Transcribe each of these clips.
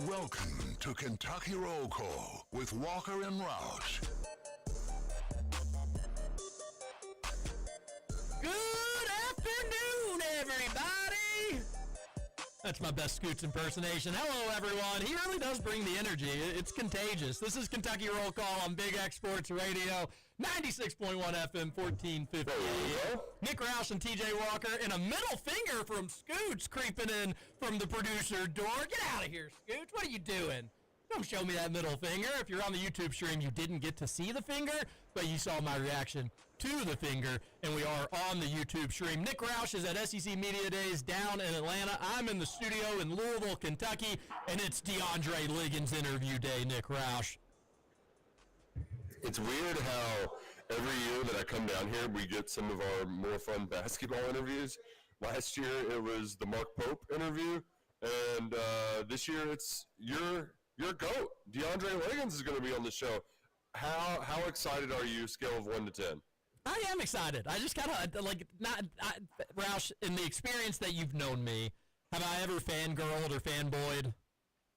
Welcome to Kentucky Roll Call with Walker and Roush. Good afternoon, everybody! That's my best Scoots impersonation. Hello, everyone. He really does bring the energy. It's contagious. This is Kentucky Roll Call on Big X Sports Radio, 96.1 FM, 1450 AM. Nick Roush and TJ Walker, and a middle finger from Scoots creeping in from the producer door. Get out of here, Scoots. What are you doing? Don't show me that middle finger. If you're on the YouTube stream, you didn't get to see the finger, but you saw my reaction to the finger, and we are on the YouTube stream. Nick Roush is at SEC Media Days down in Atlanta. I'm in the studio in Louisville, Kentucky, and it's DeAndre Liggins interview day, Nick Roush. It's weird how every year that I come down here, we get some of our more fun basketball interviews. Last year, it was the Mark Pope interview, and this year, it's your GOAT. DeAndre Liggins is going to be on the show. How excited are you, scale of 1 to 10? I am excited. I just kind of, Roush, in the experience that you've known me, have I ever fangirled or fanboyed?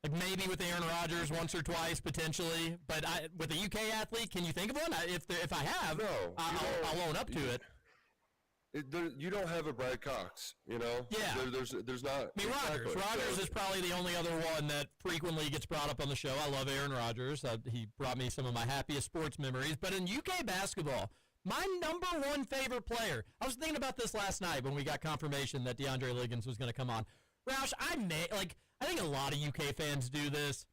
Like maybe with Aaron Rodgers once or twice, potentially. But with a UK athlete, can you think of one? If I have, no, I'll own up to it. You don't have a Brad Cox, you know? Yeah. There's not. I mean, Rodgers is probably the only other one that frequently gets brought up on the show. I love Aaron Rodgers. He brought me some of my happiest sports memories. But in UK basketball, my number one favorite player, I was thinking about this last night when we got confirmation that DeAndre Liggins was going to come on. Roush, I think a lot of UK fans do this.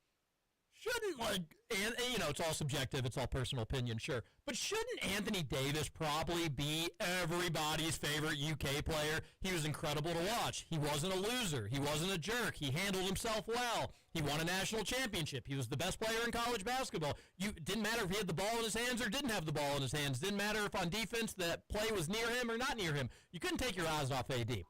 Shouldn't, and it's all subjective, it's all personal opinion, sure. But shouldn't Anthony Davis probably be everybody's favorite UK player? He was incredible to watch. He wasn't a loser. He wasn't a jerk. He handled himself well. He won a national championship. He was the best player in college basketball. It didn't matter if he had the ball in his hands or didn't have the ball in his hands. Didn't matter if on defense that play was near him or not near him. You couldn't take your eyes off AD.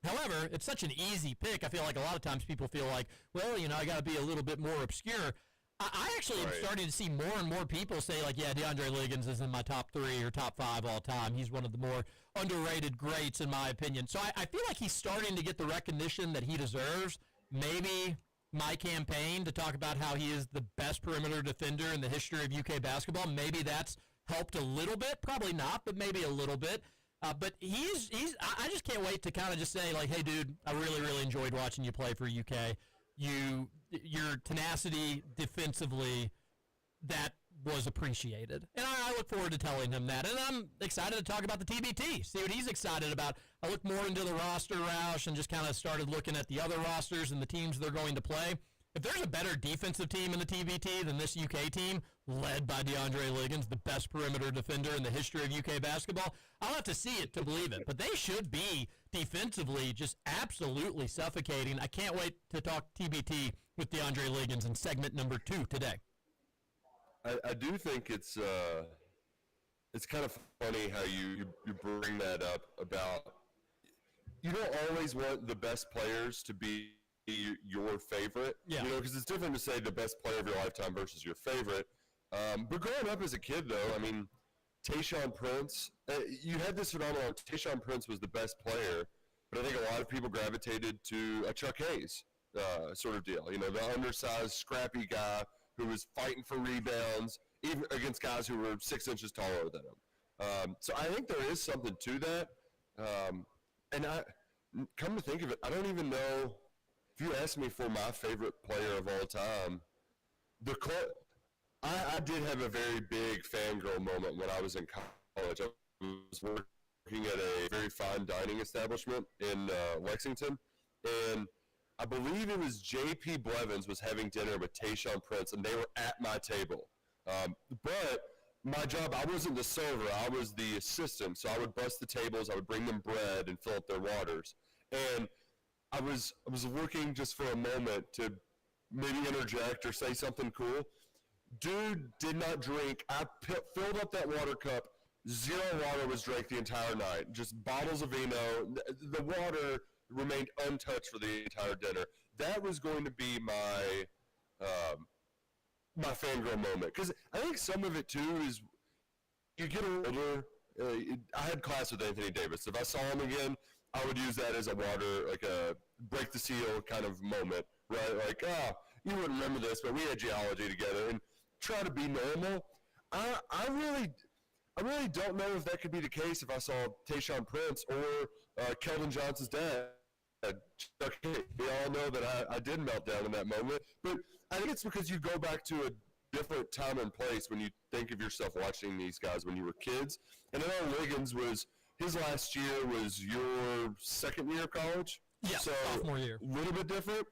However, it's such an easy pick. I feel like a lot of times people feel like, well, I got to be a little bit more obscure. I actually am starting to see more and more people say, yeah, DeAndre Liggins is in my top 3 or top 5 all time. He's one of the more underrated greats, in my opinion. So I feel like he's starting to get the recognition that he deserves. Maybe my campaign to talk about how he is the best perimeter defender in the history of UK basketball, maybe that's helped a little bit. Probably not, but maybe a little bit. But I just can't wait to kind of just say, hey, dude, I really, really enjoyed watching you play for UK. Your tenacity defensively, that was appreciated. And I look forward to telling him that. And I'm excited to talk about the TBT, see what he's excited about. I looked more into the roster, Roush, and just kind of started looking at the other rosters and the teams they're going to play. If there's a better defensive team in the TBT than this UK team, led by DeAndre Liggins, the best perimeter defender in the history of UK basketball, I'll have to see it to believe it. But they should be defensively just absolutely suffocating. I can't wait to talk TBT with DeAndre Liggins in segment number 2 today. I do think it's kind of funny how you bring that up about you don't always want the best players to be your favorite, because it's different to say the best player of your lifetime versus your favorite. But growing up as a kid, though, I mean, Tayshaun Prince, you had this phenomenon. Tayshaun Prince was the best player, but I think a lot of people gravitated to a Chuck Hayes sort of deal. The undersized, scrappy guy who was fighting for rebounds, even against guys who were 6 inches taller than him. So I think there is something to that. And come to think of it, I don't even know. If you ask me for my favorite player of all time, I did have a very big fangirl moment when I was in college. I was working at a very fine dining establishment in Lexington, and I believe it was J.P. Blevins was having dinner with Tayshaun Prince, and they were at my table. But my job, I wasn't the server. I was the assistant, so I would bust the tables. I would bring them bread and fill up their waters. And I was looking just for a moment to maybe interject or say something cool. Dude did not drink. I filled up that water cup. 0 water was drank the entire night. Just bottles of vino. The water remained untouched for the entire dinner. That was going to be my fangirl moment. Because I think some of it, too, is you get older. I had class with Anthony Davis. If I saw him again, I would use that as a break the seal kind of moment, right? you wouldn't remember this, but we had geology together and try to be normal. I really don't know if that could be the case if I saw Tayshaun Prince or Keldon Johnson's dad. Chuck Hick. We all know that I did melt down in that moment, but I think it's because you go back to a different time and place when you think of yourself watching these guys when you were kids. And I know Liggins his last year was your second year of college. Yeah, so sophomore year. A little bit different.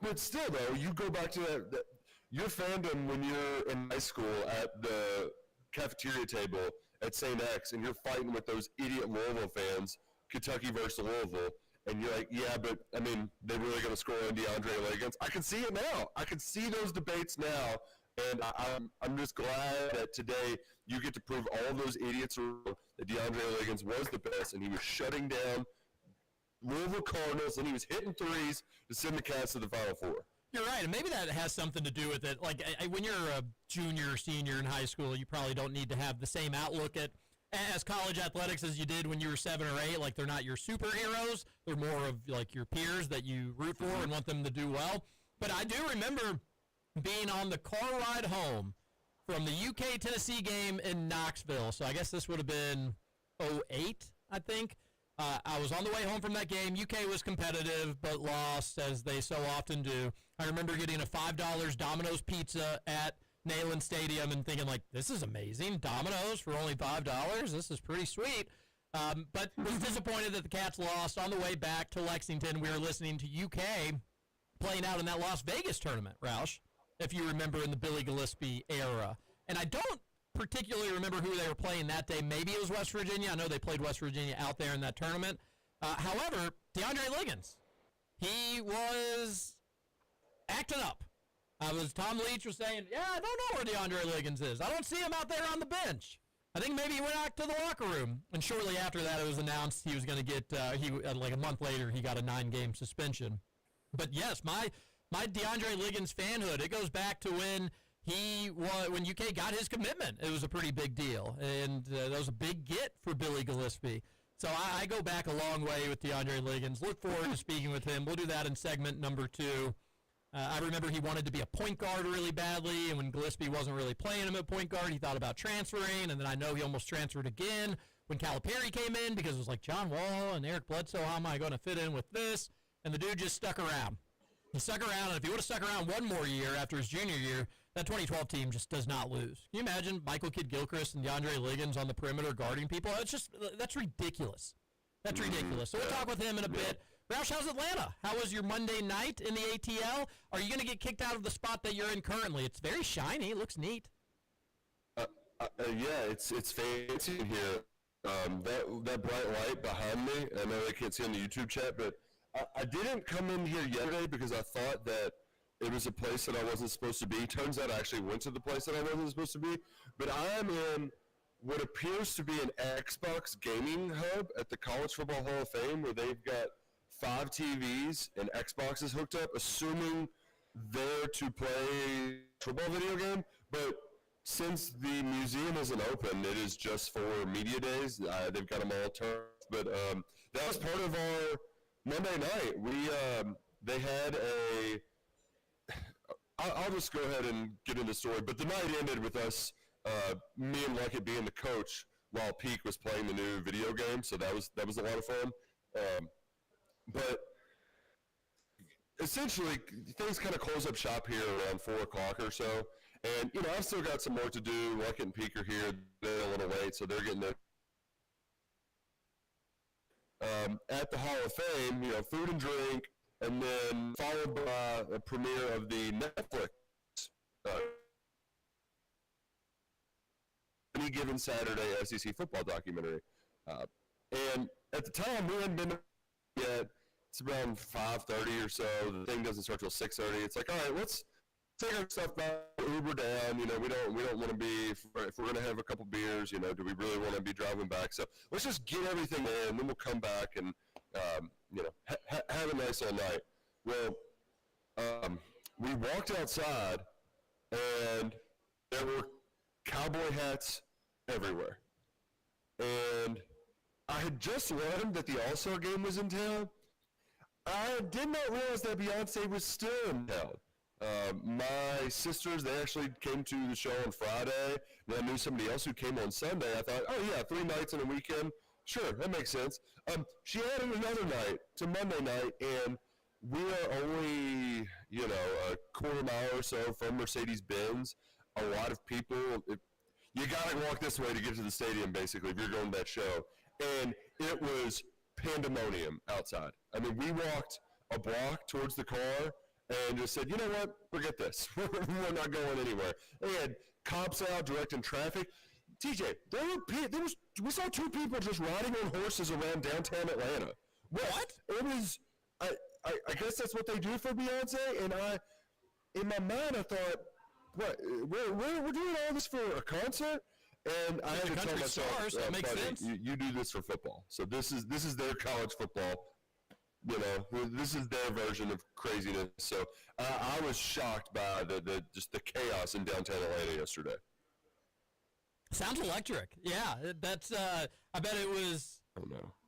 But still, though, you go back to that your fandom when you're in high school at the cafeteria table at St. X and you're fighting with those idiot Louisville fans, Kentucky versus Louisville, and you're like, yeah, but, I mean, they're really going to score on DeAndre Liggins. I can see it now. I can see those debates now, and I'm just glad that today you get to prove all of those idiots wrong, that DeAndre Liggins was the best, and he was shutting down Louisville Cardinals, and he was hitting threes to send the Cats to the Final Four. You're right, and maybe that has something to do with it. Like, when you're a junior or senior in high school, you probably don't need to have the same outlook as college athletics as you did when you were 7 or 8. Like, they're not your superheroes. They're more of, like, your peers that you root for and want them to do well. But I do remember being on the car ride home from the UK-Tennessee game in Knoxville. So I guess this would have been 08, I think. I was on the way home from that game. UK was competitive but lost, as they so often do. I remember getting a $5 Domino's pizza at Neyland Stadium and thinking, like, this is amazing. Domino's for only $5? This is pretty sweet. But was disappointed that the Cats lost. On the way back to Lexington, we were listening to UK playing out in that Las Vegas tournament, Roush, if you remember, in the Billy Gillispie era. And I don't particularly remember who they were playing that day. Maybe it was West Virginia. I know they played West Virginia out there in that tournament. However, DeAndre Liggins, he was acting up. Tom Leach was saying, yeah, I don't know where DeAndre Liggins is. I don't see him out there on the bench. I think maybe he went out to the locker room. And shortly after that, it was announced he was going to get, like a month later, he got a 9-game suspension. But yes, my DeAndre Liggins fanhood, it goes back to when when UK got his commitment. It was a pretty big deal, and that was a big get for Billy Gillispie. So I go back a long way with DeAndre Liggins. Look forward to speaking with him. We'll do that in segment number 2. I remember he wanted to be a point guard really badly, and when Gillispie wasn't really playing him at point guard, he thought about transferring, and then I know he almost transferred again when Calipari came in because it was like John Wall and Eric Bledsoe, how am I going to fit in with this? And the dude just stuck around. He stuck around, and if he would have stuck around one more year after his junior year, that 2012 team just does not lose. Can you imagine Michael Kidd-Gilchrist and DeAndre Liggins on the perimeter guarding people? That's ridiculous. That's ridiculous. So we'll talk with him in a bit. Roush, how's Atlanta? How was your Monday night in the ATL? Are you going to get kicked out of the spot that you're in currently? It's very shiny. It looks neat. Yeah, it's fancy in here. That bright light behind me, I know they can't see on the YouTube chat, but I didn't come in here yesterday because I thought that it was a place that I wasn't supposed to be. Turns out I actually went to the place that I wasn't supposed to be. But I am in what appears to be an Xbox gaming hub at the College Football Hall of Fame, where they've got 5 TVs and Xboxes hooked up, assuming they're to play football video game. But since the museum isn't open, it is just for media days. They've got them all turned. But that was part of our Monday night. They had a... I'll just go ahead and get into the story. But the night ended with us, me and Luckett being the coach, while Peak was playing the new video game. So that was a lot of fun. But essentially, things kind of close up shop here around 4 o'clock or so. And, I've still got some work to do. Luckett and Peak are here. They're a little late, so they're getting there. At the Hall of Fame, food and drink, and then followed by a premiere of the Netflix Any Given Saturday SEC football documentary. And at the time, we hadn't been yet. It's around 5:30 or so. The thing doesn't start till 6:30. It's like, all right, let's take our stuff back, Uber down. We don't want to be, if we're going to have a couple beers, do we really want to be driving back? So let's just get everything there, and then we'll come back and have a nice all night. Well, we walked outside, and there were cowboy hats everywhere. And I had just learned that the All-Star game was in town. I did not realize that Beyonce was still in town. My sisters, they actually came to the show on Friday. And I knew somebody else who came on Sunday. I thought, oh, yeah, 3 nights in a weekend. Sure, that makes sense. She added another night to Monday night, and we are only, a quarter mile or so from Mercedes-Benz. A lot of people, you got to walk this way to get to the stadium, basically, if you're going to that show. And it was pandemonium outside. I mean, we walked a block towards the car and just said, you know what, forget this. We're not going anywhere. They had cops out directing traffic. TJ, we saw 2 people just riding on horses around downtown Atlanta. What? It was, I guess that's what they do for Beyonce, and in my mind, I thought, what, we're doing all this for a concert? And I had to tell myself, stars, that makes buddy, sense. You do this for football. So this is their college football. This is their version of craziness. So I was shocked by just the chaos in downtown Atlanta yesterday. Sounds electric. Yeah, that's. I bet it was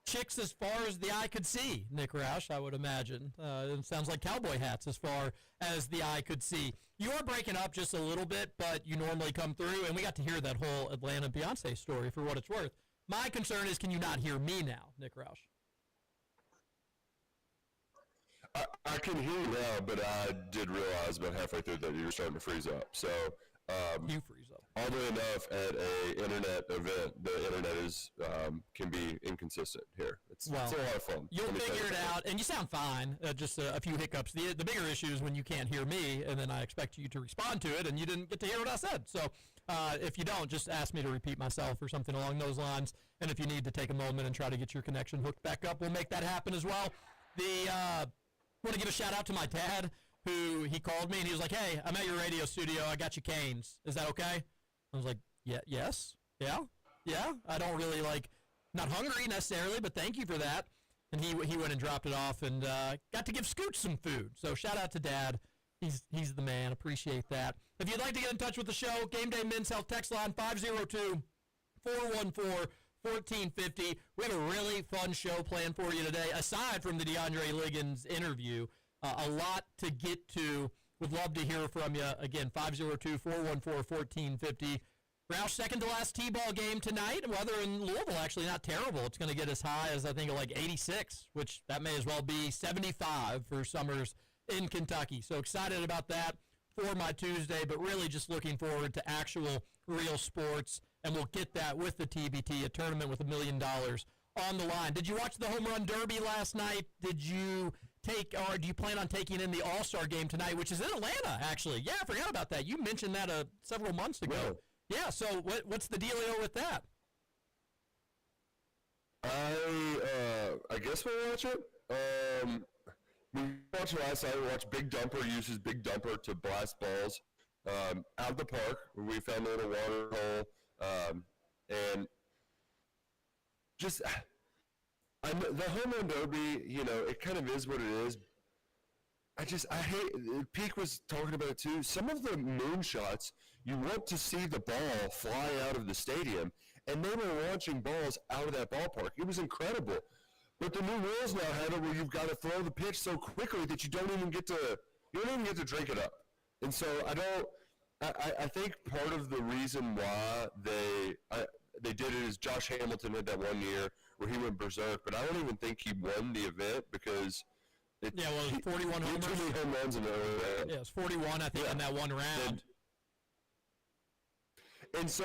chicks as far as the eye could see, Nick Roush, I would imagine. It sounds like cowboy hats as far as the eye could see. You are breaking up just a little bit, but you normally come through, and we got to hear that whole Atlanta Beyonce story for what it's worth. My concern is, can you not hear me now, Nick Roush? I can hear you now, but I did realize about halfway through that you were starting to freeze up. So you freeze up. Oddly enough, at a internet event, the internet is can be inconsistent here. It's a lot of fun. You'll figure it out, and you sound fine. Just a few hiccups. The bigger issue is when you can't hear me, and then I expect you to respond to it, and you didn't get to hear what I said. So if you don't, just ask me to repeat myself or something along those lines. And if you need to take a moment and try to get your connection hooked back up, we'll make that happen as well. I want to give a shout out to my dad, who he called me and he was like, "Hey, I'm at your radio studio. I got you canes. Is that okay?" I was like, yes. I don't really not hungry necessarily, but thank you for that. And he went and dropped it off and got to give Scooch some food. So shout out to Dad. He's the man. Appreciate that. If you'd like to get in touch with the show, Gameday Men's Health text line 502-414-1450. We have a really fun show planned for you today. Aside from the DeAndre Liggins interview, a lot to get to. Would love to hear from you. Again, 502-414-1450. Roush, second to last T-ball game tonight. Weather in Louisville actually not terrible. It's going to get as high as I think 86, which that may as well be 75 for summers in Kentucky. So excited about that for my Tuesday, but really just looking forward to actual real sports, and we'll get that with the TBT, a tournament with $1 million on the line. Did you watch the Home Run Derby last night? Did you do you plan on taking in the All-Star game tonight, which is in Atlanta, actually? Yeah, I forgot about that. You mentioned that several months ago. Well, yeah, so what's the dealio with that? I guess we'll watch it. We watched last night. We watched Big Dumper uses Big Dumper to blast balls out of the park. We found a little water hole, and just the home run derby. It kind of is what it is. I hate. Peak was talking about it too. Some of the moonshots, you want to see the ball fly out of the stadium, and they were launching balls out of that ballpark. It was incredible. But the new rules now have it where you've got to throw the pitch so quickly that you don't even get to drink it up. And so I think part of the reason why they did it is Josh Hamilton had that one year where he went berserk, but I don't even think he won the event because it was 41 homers. Too many home runs in the round. Yeah, it was 41 I think in that one round. And so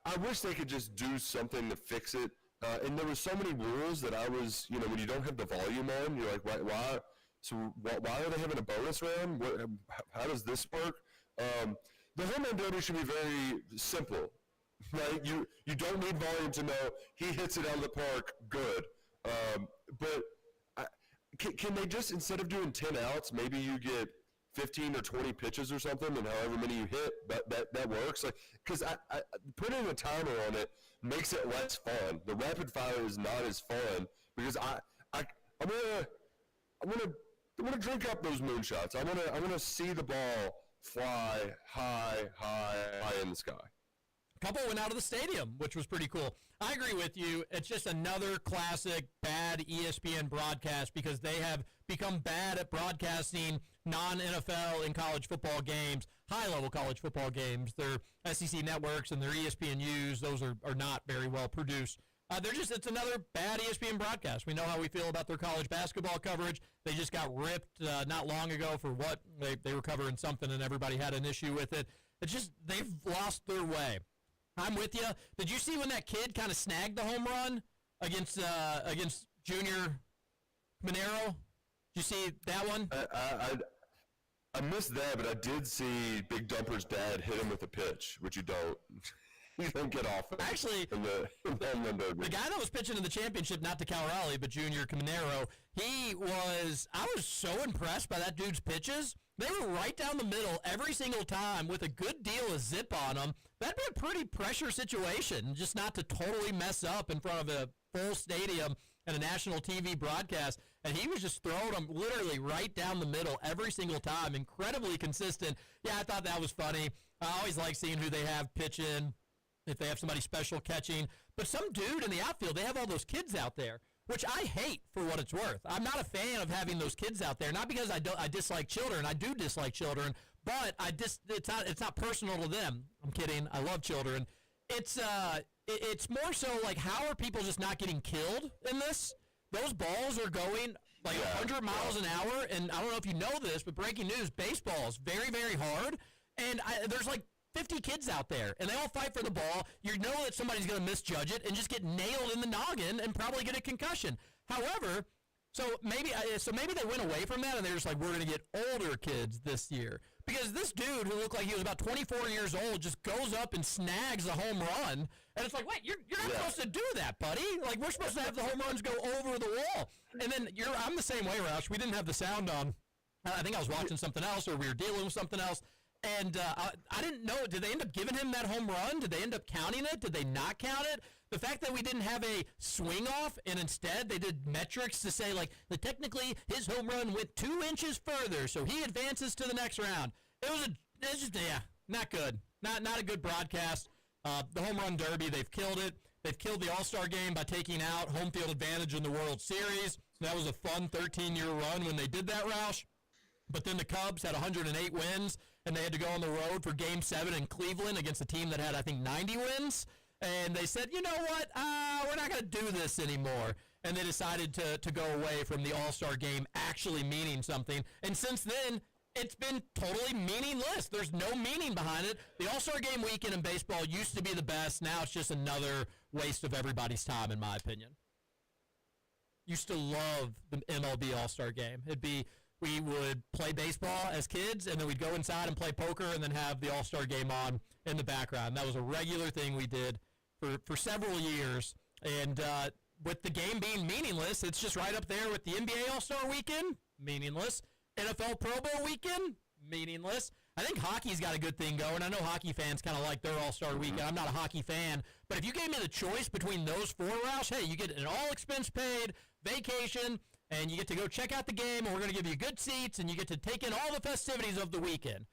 I wish they could just do something to fix it. And there were so many rules that I was, when you don't have the volume on, you're like, why? So why are they having a bonus round? How does this work? The home run derby should be very simple, right? You don't need volume to know he hits it out of the park, good. But can they just, instead of doing 10 outs, maybe you get 15 or 20 pitches or something, and however many you hit, that works. Because I putting a timer on it makes it less fun. The rapid fire is not as fun because I want to drink up those moonshots. I want to see the ball fly high in the sky. A couple went out of the stadium, which was pretty cool. I agree with you. It's just another classic bad ESPN broadcast because they have become bad at broadcasting non-NFL and college football games, high-level college football games. Their SEC networks and their ESPNUs, those are not very well produced. It's another bad ESPN broadcast. We know how we feel about their college basketball coverage. They just got ripped not long ago for what? They were covering something and everybody had an issue with it. It's just they've lost their way. I'm with you. Did you see when that kid kind of snagged the home run against Junior Caminero? Did you see that one? I missed that, but I did see Big Dumper's dad hit him with a pitch, which you don't get off of. Actually, the guy that was pitching in the championship, not to Cal Raleigh, but Junior Caminero, I was so impressed by that dude's pitches. They were right down the middle every single time with a good deal of zip on them. That'd be a pretty pressure situation, just not to totally mess up in front of a full stadium and a national TV broadcast. And he was just throwing them literally right down the middle every single time, incredibly consistent. Yeah, I thought that was funny. I always like seeing who they have pitching, if they have somebody special catching. But some dude in the outfield, they have all those kids out there, which I hate for what it's worth. I'm not a fan of having those kids out there, not because I dislike children. I do dislike children, but it's not personal to them. I'm kidding. I love children. It's more so like, how are people just not getting killed in this? Those balls are going like 100 miles an hour, and I don't know if you know this, but breaking news, baseball is very, very hard, and there's like 50 kids out there, and they all fight for the ball. You know that somebody's going to misjudge it and just get nailed in the noggin and probably get a concussion. However, so maybe they went away from that, and they're just like, we're going to get older kids this year. Because this dude who looked like he was about 24 years old just goes up and snags a home run, and it's like, wait, you're not supposed to do that, buddy. Like, we're supposed to have the home runs go over the wall. And then I'm the same way, Roush. We didn't have the sound on. I think I was watching something else, or we were dealing with something else. And I didn't know, did they end up giving him that home run? Did they end up counting it? Did they not count it? The fact that we didn't have a swing off, and instead they did metrics to say, like, technically his home run went 2 inches further, so he advances to the next round. It's just not good. Not a good broadcast. The home run derby, they've killed it. They've killed the All-Star game by taking out home field advantage in the World Series. That was a fun 13-year run when they did that, Roush. But then the Cubs had 108 wins, and they had to go on the road for Game 7 in Cleveland against a team that had, I think, 90 wins. And they said, you know what, we're not going to do this anymore. And they decided to go away from the All-Star game actually meaning something. And since then, it's been totally meaningless. There's no meaning behind it. The All-Star game weekend in baseball used to be the best. Now it's just another waste of everybody's time, in my opinion. Used to love the MLB All-Star game. We would play baseball as kids, and then we'd go inside and play poker and then have the All-Star game on in the background. That was a regular thing we did for several years. And with the game being meaningless, it's just right up there with the NBA All-Star weekend, meaningless. NFL Pro Bowl weekend, meaningless. I think hockey's got a good thing going. I know hockey fans kind of like their All-Star weekend. I'm not a hockey fan. But if you gave me the choice between those four, Roush, hey, you get an all-expense-paid vacation, and you get to go check out the game, and we're going to give you good seats, and you get to take in all the festivities of the weekend.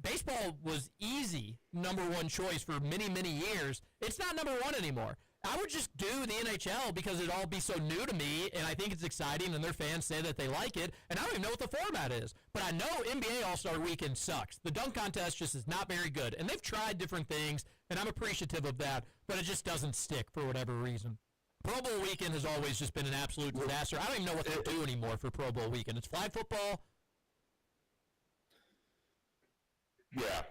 Baseball was easy number one choice for many, many years. It's not number one anymore. I would just do the NHL because it'd all be so new to me, and I think it's exciting, and their fans say that they like it, and I don't even know what the format is. But I know NBA All-Star Weekend sucks. The dunk contest just is not very good, and they've tried different things, and I'm appreciative of that, but it just doesn't stick for whatever reason. Pro Bowl weekend has always just been an absolute disaster. I don't even know what they do anymore for Pro Bowl weekend. It's flag football. Yeah.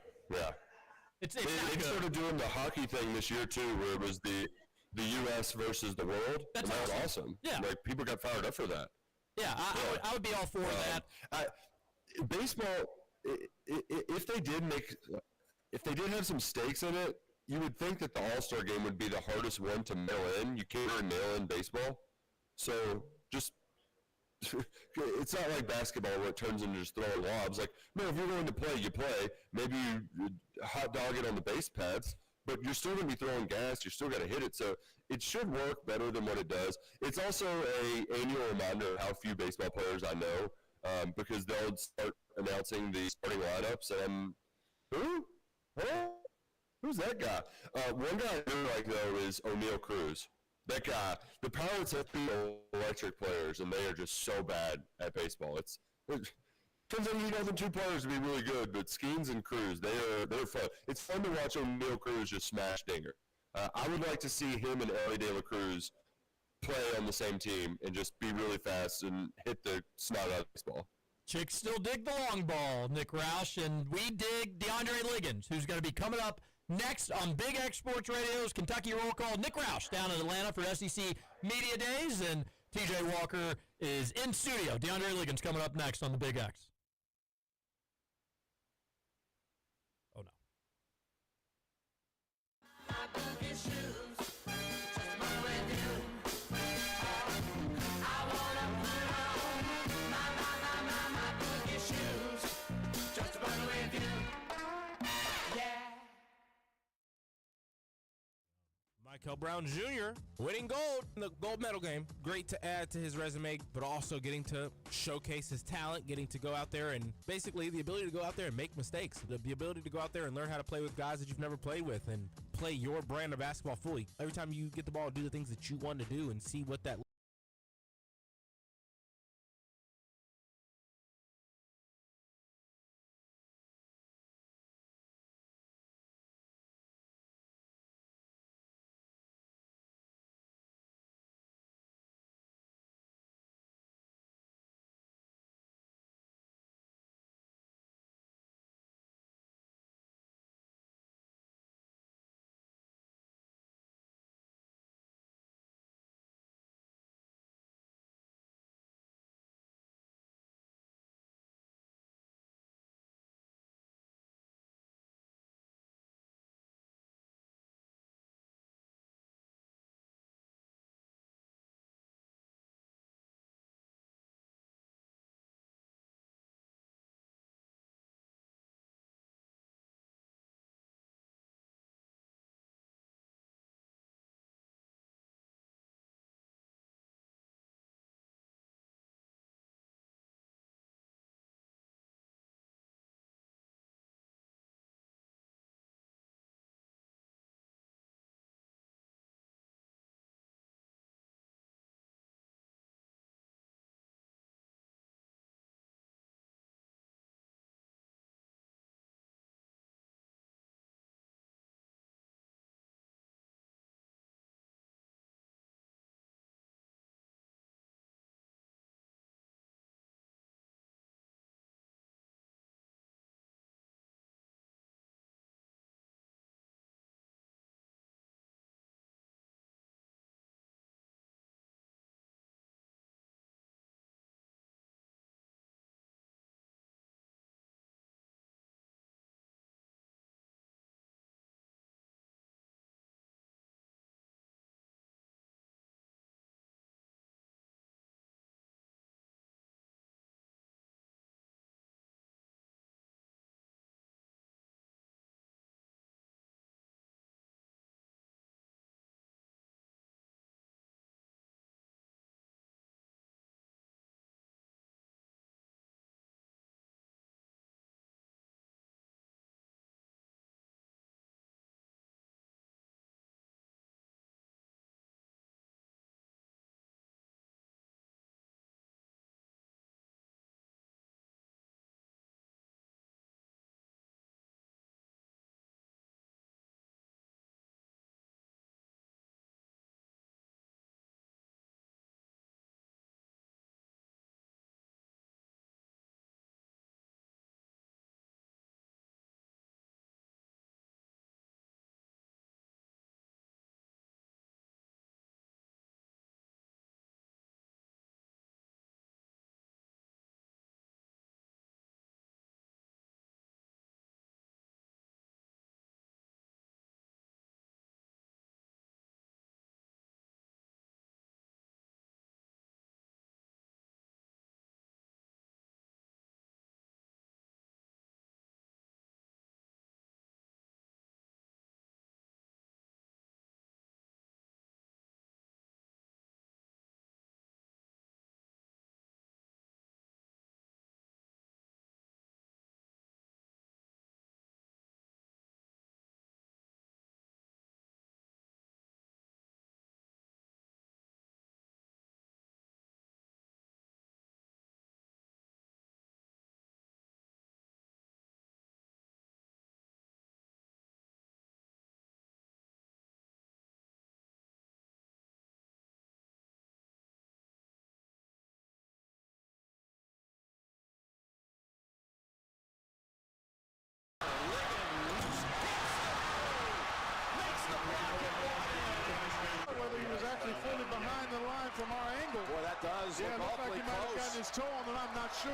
It's they started doing the hockey thing this year, too, where it was the U.S. versus the world. That's and that was awesome. Yeah. Like, people got fired up for that. Yeah, I would be all for that. Baseball, if they did have some stakes in it, you would think that the All-Star game would be the hardest one to mail in. You can't really mail in baseball. So just, it's not like basketball where it turns into just throwing lobs. Like, no, if you're going to play, you play. Maybe you hot dog it on the base pads, but you're still going to be throwing gas. You're still going to hit it. So it should work better than what it does. It's also an annual reminder of how few baseball players I know, because they'll start announcing the starting lineups, and who? Who's that guy? One guy I really like, though, is O'Neal Cruz. That guy. The Pirates have two electric players, and they are just so bad at baseball. It's Turns out you need other two players to be really good, but Skeens and Cruz, they're fun. It's fun to watch O'Neal Cruz just smash Dinger. I would like to see him and Ellie De La Cruz play on the same team and just be really fast and hit the snot out of the baseball. Chicks still dig the long ball, Nick Roush, and we dig DeAndre Liggins, who's going to be coming up next on Big X Sports Radio's Kentucky Roll Call. Nick Roush down in Atlanta for SEC Media Days, and TJ Walker is in studio. DeAndre Liggins coming up next on the Big X. Oh, no. Michael Brown Jr. winning gold in the gold medal game. Great to add to his resume, but also getting to showcase his talent, getting to go out there and basically the ability to go out there and make mistakes, the ability to go out there and learn how to play with guys that you've never played with and play your brand of basketball fully. Every time you get the ball, do the things that you want to do and see what that time from our angle. Boy, that does Yeah, look it looked like awfully he might have close. gotten his toe on it. I'm not sure.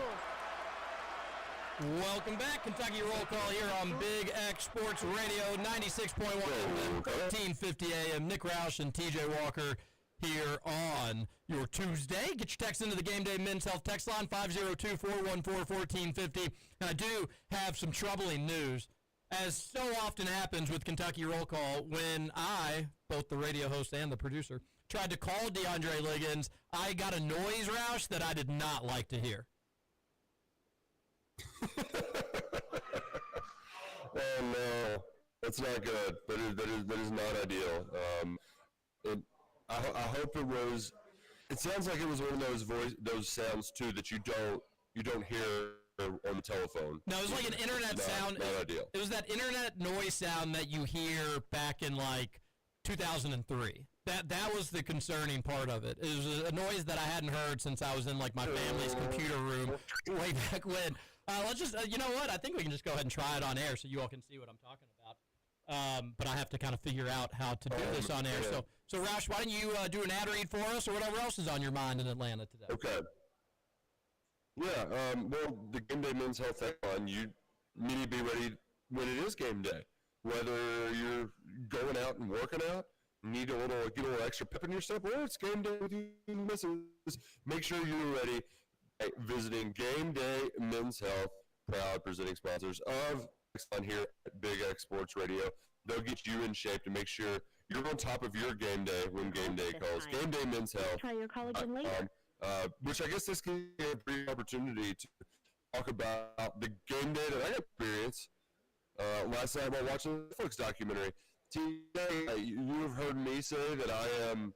Welcome back. Kentucky Roll Call here on Big X Sports Radio, 96.1 FM, 1350 AM. Nick Roush and TJ Walker here on your Tuesday. Get your text into the Game Day Men's Health text line, 502-414-1450. And I do have some troubling news. As so often happens with Kentucky Roll Call, when I, both the radio host and the producer, tried to call DeAndre Liggins, I got a noise, Roush, that I did not like to hear. Oh no, that's not good. That is not ideal. I hope it was. It sounds like it was one of those sounds too that you don't hear on the telephone. No, it was like an internet sound. Not ideal. It was that internet noise sound that you hear back in like 2003. That was the concerning part of it. It was a noise that I hadn't heard since I was in like my family's computer room way back when. Let's just, you know what? I think we can just go ahead and try it on air so you all can see what I'm talking about. But I have to kind of figure out how to do this on air. Yeah. So Roush, why don't you do an ad read for us or whatever else is on your mind in Atlanta today? Okay. Yeah. Well, the Game Day Men's Health Line, you need to be ready when it is game day. Whether you're going out and working out, need get a little extra pep in your step, or it's game day with you and the missus. Make sure you're ready. Visiting Game Day Men's Health, proud presenting sponsors of on here at Big X Sports Radio. They'll get you in shape to make sure you're on top of your game day when game day calls. Game Day Men's Health. Try your call again later. Which I guess this can be a brief opportunity to talk about the game day that I experience last night while watching the Netflix documentary. Today, you have heard me say that I am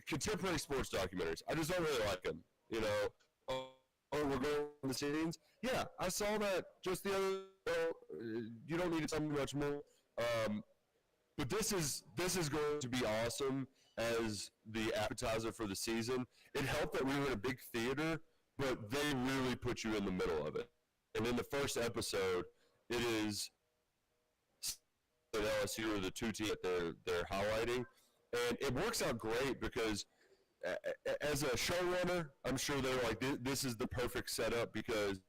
contemporary sports documentaries. I just don't really like them. You know, we're going to the scenes. Yeah, I saw that just the other. You don't need to tell me much more. But this is going to be awesome as the appetizer for the season. It helped that we were in a big theater, but they really put you in the middle of it. And in the first episode, it is LSU are the two teams that they're highlighting. And it works out great because as a showrunner, I'm sure they're like, this is the perfect setup because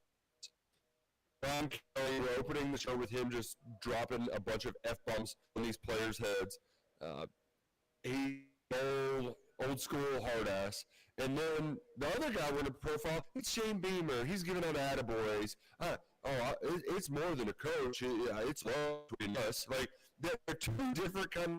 Brian Kelly, we're opening the show with him just dropping a bunch of F-bombs on these players' heads. He's old school hard ass. And then the other guy with a profile, it's Shane Beamer. He's giving out attaboys. It's more than a coach. It's love between us. Like, they're two different kind of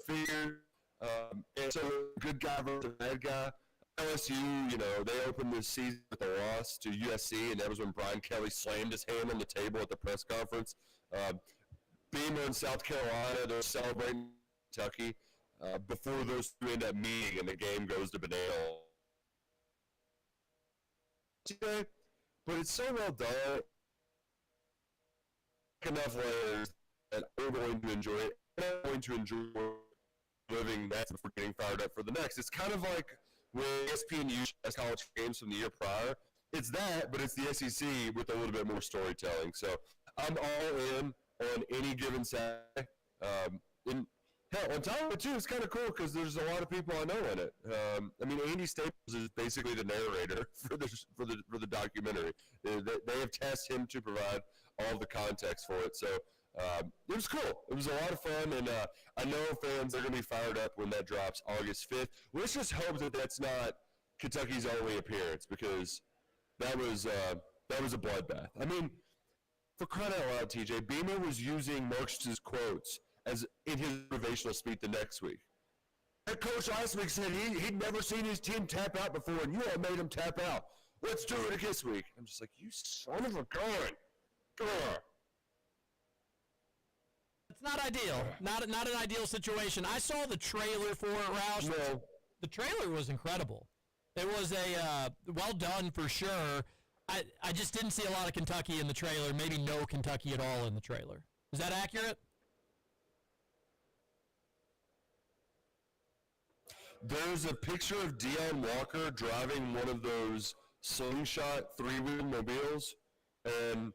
figures. And so, good guy versus bad guy. LSU, they opened this season with a loss to USC, and that was when Brian Kelly slammed his hand on the table at the press conference. Beamer in South Carolina, they're celebrating Kentucky before those two end up meeting, and the game goes to banana. But it's so well done. Enough layers that I'm going to enjoy it. I'm going to enjoy living that before getting fired up for the next. It's kind of like when ESPN used college games from the year prior. It's that, but it's the SEC with a little bit more storytelling. So I'm all in on any given Saturday. And hell, on top of it too, it's kind of cool because there's a lot of people I know in it. Andy Staples is basically the narrator for the documentary. They have tasked him to provide all the context for it. So it was cool. It was a lot of fun, and I know fans are going to be fired up when that drops August 5th. Let's just hope that that's not Kentucky's only appearance because that was a bloodbath. I mean, for crying out loud, TJ, Beamer was using Marx's quotes as in his motivational speech the next week. That coach last week said he'd never seen his team tap out before, and you all made him tap out. Let's do it this week. I'm just like, you son of a gun. Come on. It's not ideal. Not an ideal situation. I saw the trailer for it, Roush. No. The trailer was incredible. It was a well done for sure. I just didn't see a lot of Kentucky in the trailer, maybe no Kentucky at all in the trailer. Is that accurate? There's a picture of Deion Walker driving one of those slingshot three-wheel mobiles, and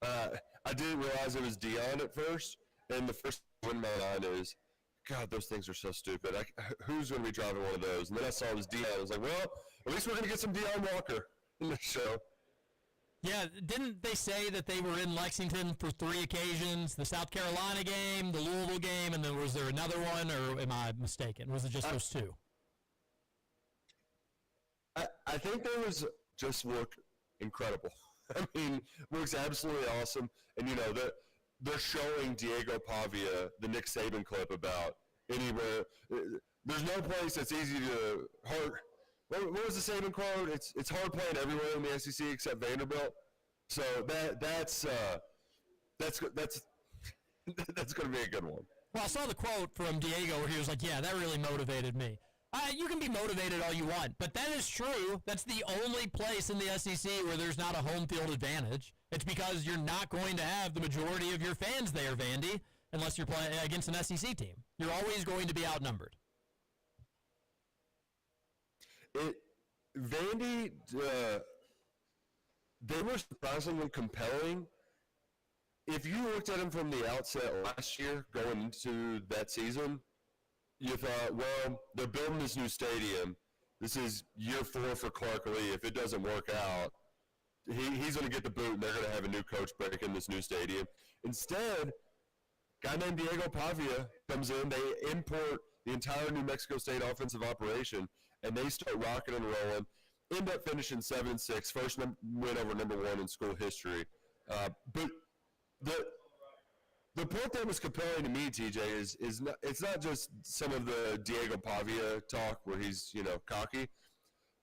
I didn't realize it was Deion at first, and the first thing in my mind is, God, those things are so stupid. Who's going to be driving one of those? And then I saw it was Deion. I was like, well, at least we're going to get some Deion Walker in the show. Yeah, didn't they say that they were in Lexington for 3 occasions? The South Carolina game, the Louisville game, and then was there another one, or am I mistaken? Was it just those 2? I think they just look incredible. I mean, looks absolutely awesome. And, you know, they're showing Diego Pavia the Nick Saban clip about anywhere. There's no place that's easy to hurt. What was the Saban quote? It's hard playing everywhere in the SEC except Vanderbilt. So that's going to be a good one. Well, I saw the quote from Diego where he was like, yeah, that really motivated me. You can be motivated all you want, but that is true. That's the only place in the SEC where there's not a home field advantage. It's because you're not going to have the majority of your fans there, Vandy, unless you're playing against an SEC team. You're always going to be outnumbered. Vandy, they were surprisingly compelling. If you looked at them from the outset last year, going into that season, you thought, well, they're building this new stadium. This is year 4 for Clark Lee. If it doesn't work out, he's going to get the boot, and they're going to have a new coach break in this new stadium. Instead, a guy named Diego Pavia comes in. They import the entire New Mexico State offensive operation, and they start rocking and rolling. End up finishing 7-6, first win over number 1 in school history. But the part that was compelling to me, TJ, is not, it's not just some of the Diego Pavia talk where he's, you know, cocky.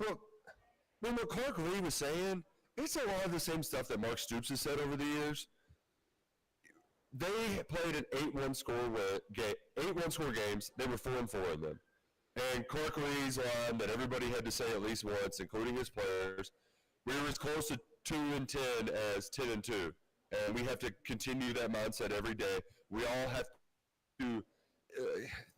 But I mean, what Clark Lee was saying, it's a lot of the same stuff that Mark Stoops has said over the years. They played an 8-1 score games. They were 4-4 in them. And Clark Lee's line that everybody had to say at least once, including his players, we were as close to 2-10 as 10-2. And we have to continue that mindset every day. We all have to,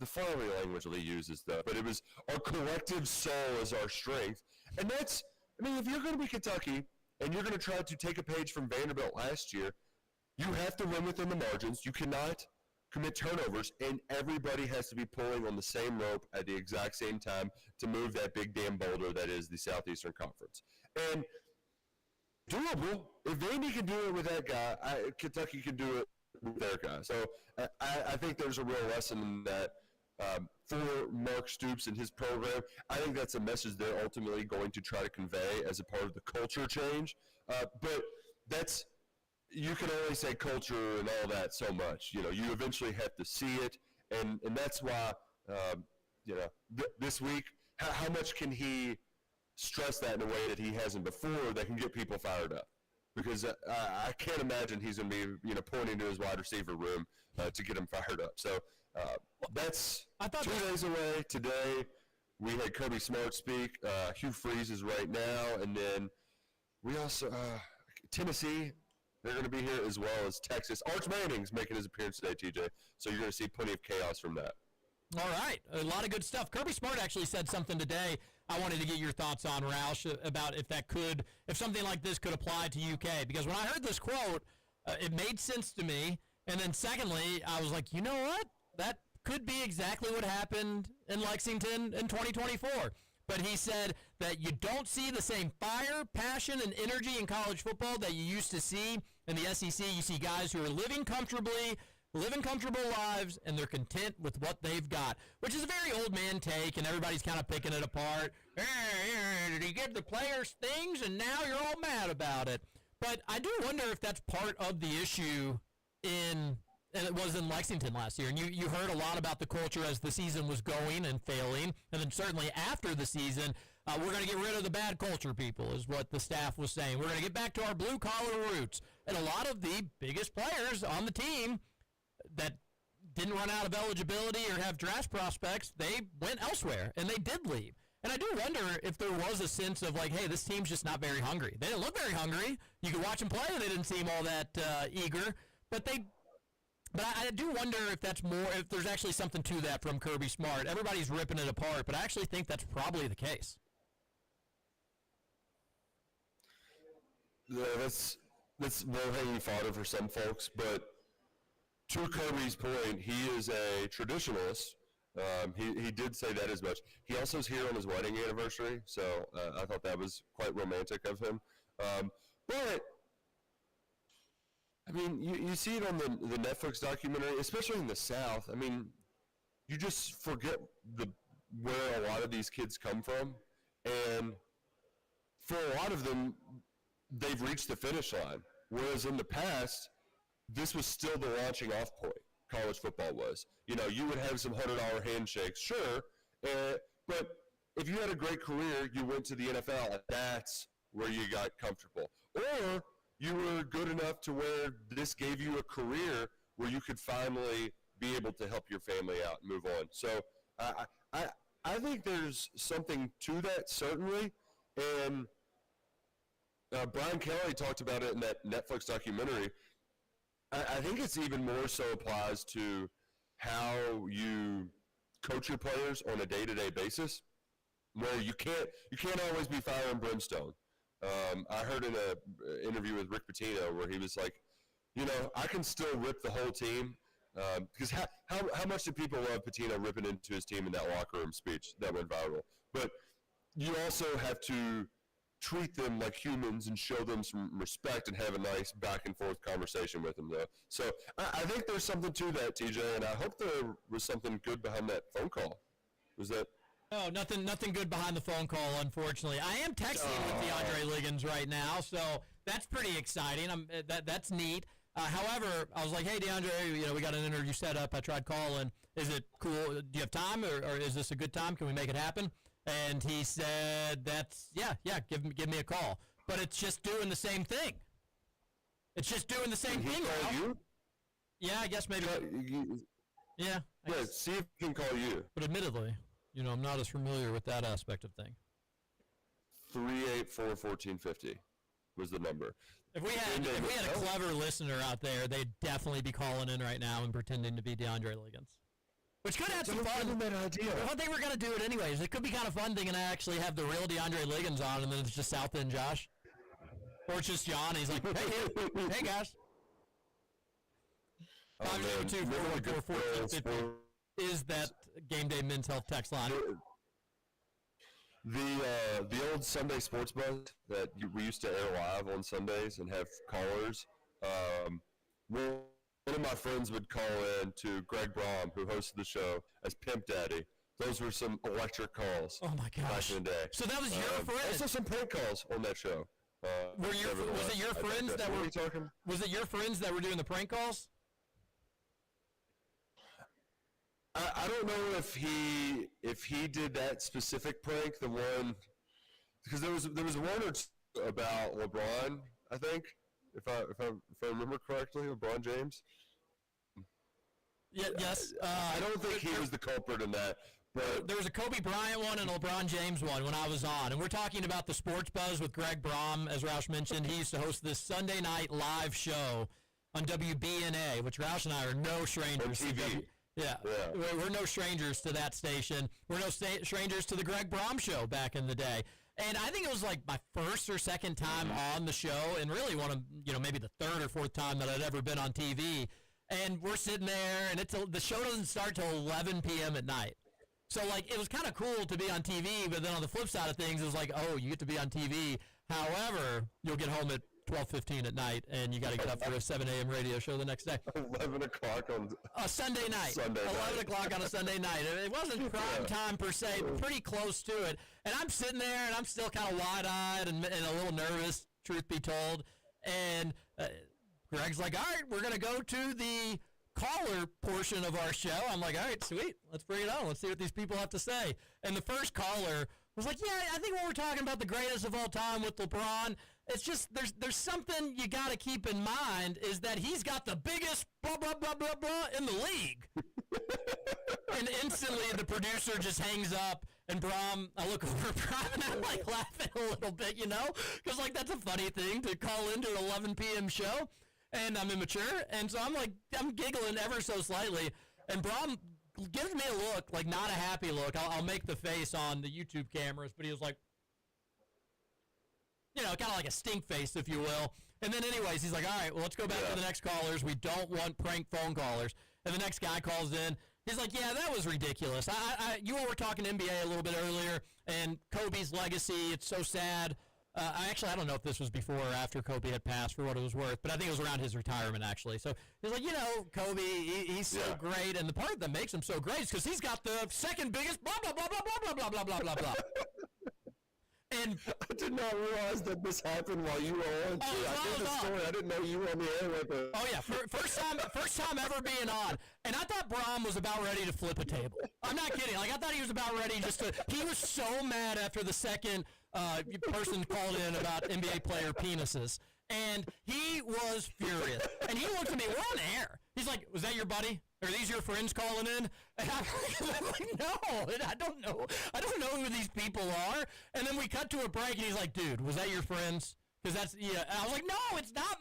the following language Lee uses, though, but it was our collective soul is our strength. And that's, I mean, if you're going to be Kentucky and you're going to try to take a page from Vanderbilt last year, you have to win within the margins. You cannot commit turnovers, and everybody has to be pulling on the same rope at the exact same time to move that big damn boulder that is the Southeastern Conference. And doable. If Vandy can do it with that guy, Kentucky can do it with their guy. So I think there's a real lesson in that for Mark Stoops and his program. I think that's a message they're ultimately going to try to convey as a part of the culture change. But that's, you can only say culture and all that so much. You know, you eventually have to see it, and that's why, you know, this week, how much can he stress that in a way that he hasn't before that can get people fired up? Because I can't imagine he's going to be, you know, pointing to his wide receiver room to get him fired up. So that's 2 days away. Today we had Kirby Smart speak. Hugh Freeze is right now, and then we also Tennessee. They're going to be here, as well as Texas. Arch Manning's making his appearance today, TJ. So you're going to see plenty of chaos from that. All right. A lot of good stuff. Kirby Smart actually said something today I wanted to get your thoughts on, Roush, about if something like this could apply to UK. Because when I heard this quote, it made sense to me. And then secondly, I was like, you know what? That could be exactly what happened in Lexington in 2024. But he said that you don't see the same fire, passion, and energy in college football that you used to see in the SEC. You see guys who are living comfortable lives, and they're content with what they've got, which is a very old man take, and everybody's kind of picking it apart. Did he give the players things, and now you're all mad about it? But I do wonder if that's part of the issue and it was in Lexington last year. And you heard a lot about the culture as the season was going and failing. And then certainly after the season, we're going to get rid of the bad culture people is what the staff was saying. We're going to get back to our blue-collar roots. And a lot of the biggest players on the team that didn't run out of eligibility or have draft prospects, they went elsewhere, and they did leave. And I do wonder if there was a sense of like, hey, this team's just not very hungry. They didn't look very hungry. You could watch them play, and they didn't seem all that eager. But I do wonder if if there's actually something to that from Kirby Smart. Everybody's ripping it apart, but I actually think that's probably the case. Yeah, that's low-hanging fodder for some folks, but to Kirby's point, he is a traditionalist. He did say that as much. He also is here on his wedding anniversary, so I thought that was quite romantic of him. But I mean, you see it on the Netflix documentary, especially in the South. I mean, you just forget where a lot of these kids come from, and for a lot of them, they've reached the finish line. Whereas in the past, this was still the launching off point. College football was. You know, you would have some $100 handshakes, sure, but if you had a great career, you went to the NFL, and that's where you got comfortable. Or you were good enough to where this gave you a career where you could finally be able to help your family out and move on. So I think there's something to that, certainly, and Brian Kelly talked about it in that Netflix documentary. I think it's even more so applies to how you coach your players on a day-to-day basis, where you can't always be fire and brimstone. I heard in an interview with Rick Pitino where he was like, you know, I can still rip the whole team, because how much do people love Pitino ripping into his team in that locker room speech that went viral? But you also have to treat them like humans and show them some respect and have a nice back and forth conversation with them, though. So I think there's something to that, TJ, and I hope there was something good behind that phone call. Was that? No, nothing good behind the phone call, unfortunately. I am texting with DeAndre Liggins right now, so that's pretty exciting. That's neat. However, I was like, hey, DeAndre, you know, we got an interview set up. I tried calling. Is it cool? Do you have time, or is this a good time? Can we make it happen? And he said, give me a call. But it's just doing the same thing. It's just doing the same thing. You? Yeah, I guess maybe. Yeah. See if he can call you. But admittedly, you know, I'm not as familiar with that aspect of thing. 384-1450 was the number. If we had a clever listener out there, they'd definitely be calling in right now and pretending to be DeAndre Liggins. Which could have some fun. That idea. I think we're going to do it anyways. It could be kind of fun thinking I actually have the real DeAndre Liggins on, and then it's just South End Josh. Or it's just John. He's like, hey guys. 502-414-1450 is that Game Day Men's Health text line. The old Sunday Sports Buzz that we used to air live on Sundays and have callers. One of my friends would call in to Greg Brom, who hosted the show, as Pimp Daddy. Those were some electric calls. Oh my gosh! Back in the day. So that was your friend. Also, some prank calls on that show. Was it your friends that were talking? Was it your friends that were doing the prank calls? I don't know if he did that specific prank, the one, because there was one or two about LeBron, I think. If I remember correctly, LeBron James. Yeah, yes. I don't think he was the culprit in that. But there was a Kobe Bryant one and a LeBron James one when I was on, and we're talking about the Sports Buzz with Greg Brom, as Roush mentioned. He used to host this Sunday night live show on WBNA, which Roush and I are no strangers to. Yeah, we're no strangers to that station. We're no strangers to the Greg Brom show back in the day. And I think it was like my first or second time on the show, and really one of, you know, maybe the third or fourth time that I'd ever been on TV. And we're sitting there, and the show doesn't start till 11 p.m. at night. So, like, it was kind of cool to be on TV, but then on the flip side of things, it was like, oh, you get to be on TV. However, you'll get home at 12:15 at night, and you got to get up for a 7 a.m. radio show the next day. 11 o'clock on a Sunday night. 11 o'clock on a Sunday night. It wasn't prime time per se, but pretty close to it. And I'm sitting there, and I'm still kind of wide-eyed and a little nervous, truth be told. And Greg's like, all right, we're going to go to the caller portion of our show. I'm like, all right, sweet. Let's bring it on. Let's see what these people have to say. And the first caller was like, yeah, I think when we're talking about the greatest of all time with LeBron, it's just there's something you got to keep in mind is that he's got the biggest blah, blah, blah, blah, blah in the league. And instantly the producer just hangs up, and Brom, I look over at Brom, and I'm like laughing a little bit, you know, because like that's a funny thing to call into an 11 p.m. show, and I'm immature, and so I'm giggling ever so slightly, and Brom gives me a look, like not a happy look. I'll make the face on the YouTube cameras, but he was like, kind of like a stink face, if you will. And then anyways, he's like, all right, well, let's go back to the next callers. We don't want prank phone callers. And the next guy calls in. He's like, yeah, that was ridiculous. You all were talking NBA a little bit earlier, and Kobe's legacy, it's so sad. I don't know if this was before or after Kobe had passed, for what it was worth, but I think it was around his retirement, actually. So he's like, Kobe, he's so great, and the part that makes him so great is because he's got the second biggest blah, blah, blah, blah, blah, blah, blah, blah, blah, blah. And I did not realize that this happened while you were on. I did the story. I didn't know you were on the air with it. Oh, yeah. First time ever being on. And I thought Braum was about ready to flip a table. I'm not kidding. I thought he was about ready he was so mad after the second person called in about NBA player penises. And he was furious. And he looks at me, we're on air. He's like, was that your buddy? Are these your friends calling in? And I'm like, no, I don't know. I don't know who these people are. And then we cut to a break, and he's like, dude, was that your friends? Because that's, And I was like, no, it's not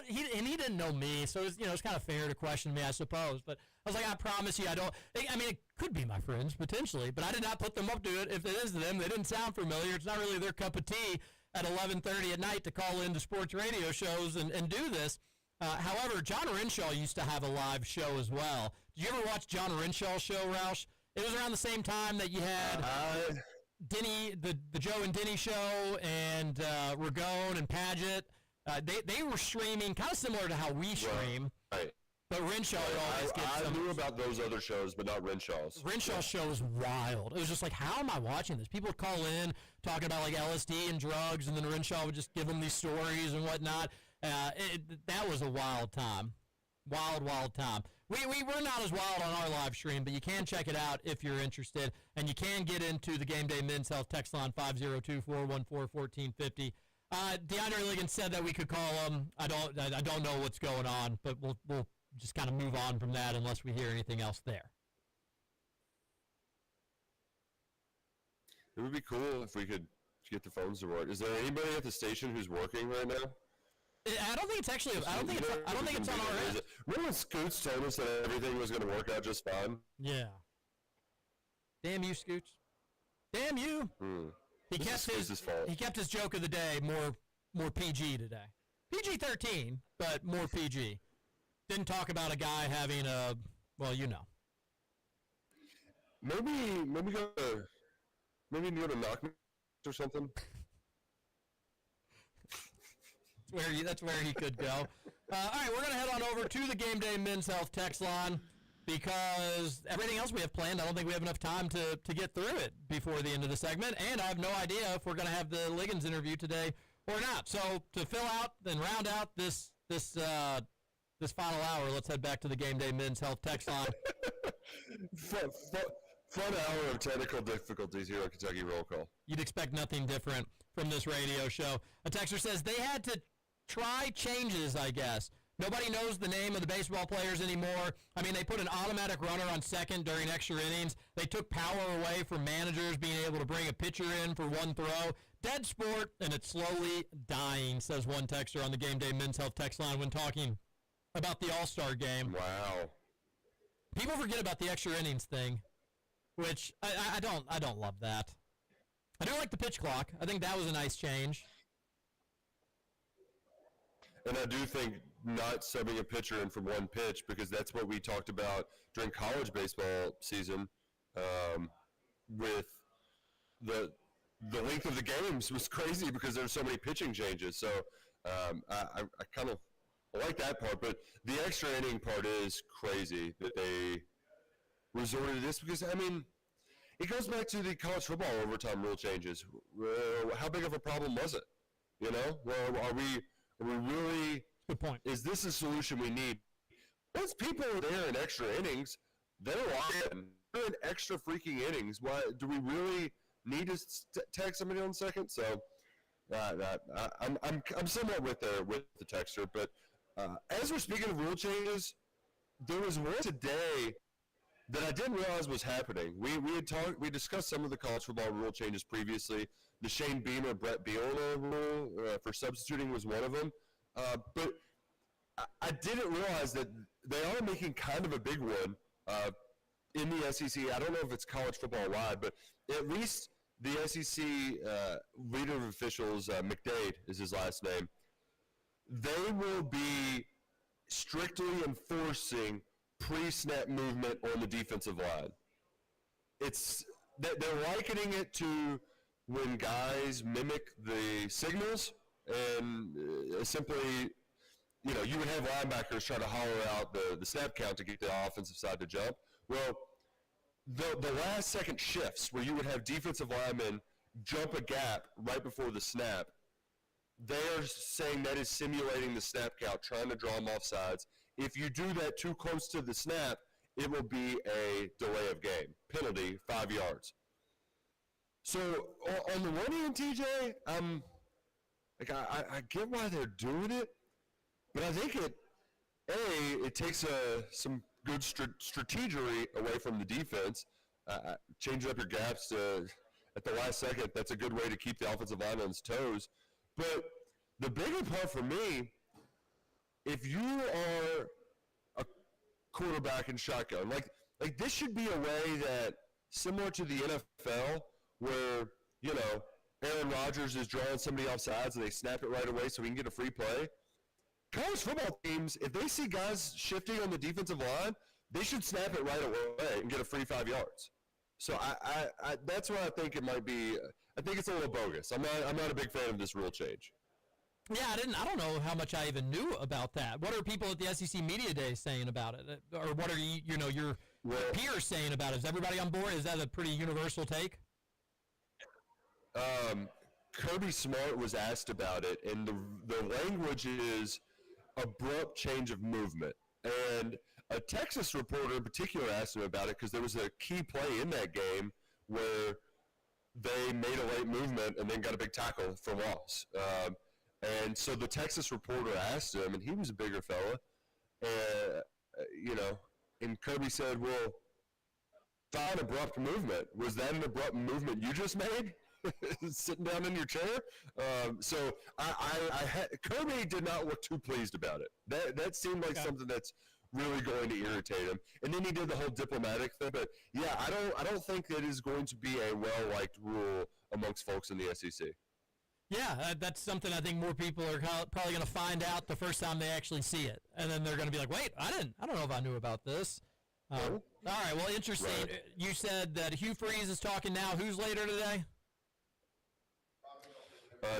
and he didn't know me, so it's kind of fair to question me, I suppose. But I was like, I promise you, it could be my friends, potentially, but I did not put them up to it. If it is to them, they didn't sound familiar. It's not really their cup of tea at 11:30 at night to call into sports radio shows and do this. However, John Renshaw used to have a live show as well. Did you ever watch John Renshaw's show, Roush? It was around the same time that you had Denny, the Joe and Denny show, and Ragone and Padgett. They were streaming kind of similar to how we stream. Right. But Renshaw would always get I knew about those other shows, but not Renshaw's. Renshaw's show was wild. It was just like, how am I watching this? People would call in talking about like LSD and drugs, and then Renshaw would just give them these stories and whatnot. That was a wild time. Wild time. We're not as wild on our live stream, but you can check it out if you're interested, and you can get into the Game Day Men's Health text line 502-414-1450. DeAndre Liggins said that we could call him. I don't know what's going on, but we'll just kind of move on from that unless we hear anything else there. It would be cool if we could get the phones to work. Is there anybody at the station who's working right now? I don't think it's actually. I don't think it's on our end. Remember when Scoots told us that everything was going to work out just fine? Yeah. Damn you, Scoots. Damn you. He kept his joke of the day more PG today. PG-13, but more PG. Didn't talk about a guy having a, well, you know. Maybe go to knock or something. That's where he could go. All right, we're going to head on over to the Game Day Men's Health text line because everything else we have planned, I don't think we have enough time to get through it before the end of the segment, and I have no idea if we're going to have the Liggins interview today or not. So to fill out and round out this final hour, let's head back to the Game Day Men's Health text line. Fun hour of technical difficulties here on Kentucky Roll Call. You'd expect nothing different from this radio show. A texter says they had to try changes, I guess. Nobody knows the name of the baseball players anymore. I mean, they put an automatic runner on second during extra innings. They took power away from managers being able to bring a pitcher in for one throw. Dead sport, and it's slowly dying, says one texter on the Game Day Men's Health text line when talking about the All-Star game. Wow. People forget about the extra innings thing, which I don't love that. I do like the pitch clock. I think that was a nice change. And I do think not subbing a pitcher in for one pitch, because that's what we talked about during college baseball season with the length of the games was crazy because there were so many pitching changes. So I kind of like that part, but the extra inning part is crazy that they resorted to this because, I mean, it goes back to the college football overtime rule changes. How big of a problem was it? You know, well, are we really? Good point. Is this a solution we need? Once people are there in extra innings, they're locked in. They're in extra freaking innings. Why do we really need to tag somebody on second? So, I'm somewhat with the texter. But as we're speaking of rule changes, there was one today that I didn't realize was happening. We discussed some of the college football rule changes previously. The Shane Beamer, Brett Bielema rule for substituting was one of them. But I didn't realize that they are making kind of a big one in the SEC. I don't know if it's college football wide, but at least the SEC leader of officials, McDade is his last name, they will be strictly enforcing pre-snap movement on the defensive line. They're likening it to when guys mimic the signals and simply, you would have linebackers try to holler out the snap count to get the offensive side to jump. Well, the last second shifts where you would have defensive linemen jump a gap right before the snap, they're saying that is simulating the snap count, trying to draw them off sides. If you do that too close to the snap, it will be a delay of game. Penalty, 5 yards. So on the one hand, TJ, I get why they're doing it, but I think it takes some good strategery away from the defense. Changing up your gaps at the last second, that's a good way to keep the offensive line on its toes. But the bigger part for me, if you are a quarterback in shotgun, like this should be a way that, similar to the NFL, where, Aaron Rodgers is drawing somebody off sides and they snap it right away so he can get a free play. College football teams, if they see guys shifting on the defensive line, they should snap it right away and get a free 5 yards. So I that's why I think it might be. I think it's a little bogus. I'm not a big fan of this rule change. Yeah, I don't know how much I even knew about that. What are people at the SEC Media Day saying about it? Or what are your peers saying about it? Is everybody on board? Is that a pretty universal take? Kirby Smart was asked about it, and the language is abrupt change of movement. And a Texas reporter in particular asked him about it because there was a key play in that game where they made a late movement and then got a big tackle for loss. And so the Texas reporter asked him, and he was a bigger fella, and Kirby said, well, fine abrupt movement. Was that an abrupt movement you just made? Sitting down in your chair? So Kirby did not look too pleased about it. That seemed like something that's really going to irritate him. And then he did the whole diplomatic thing. But yeah, I don't think that is going to be a well-liked rule amongst folks in the SEC. Yeah, that's something I think more people are probably going to find out the first time they actually see it, and then they're going to be like, "Wait, I don't know if I knew about this." All right, well, interesting. Right. You said that Hugh Freeze is talking now. Who's later today?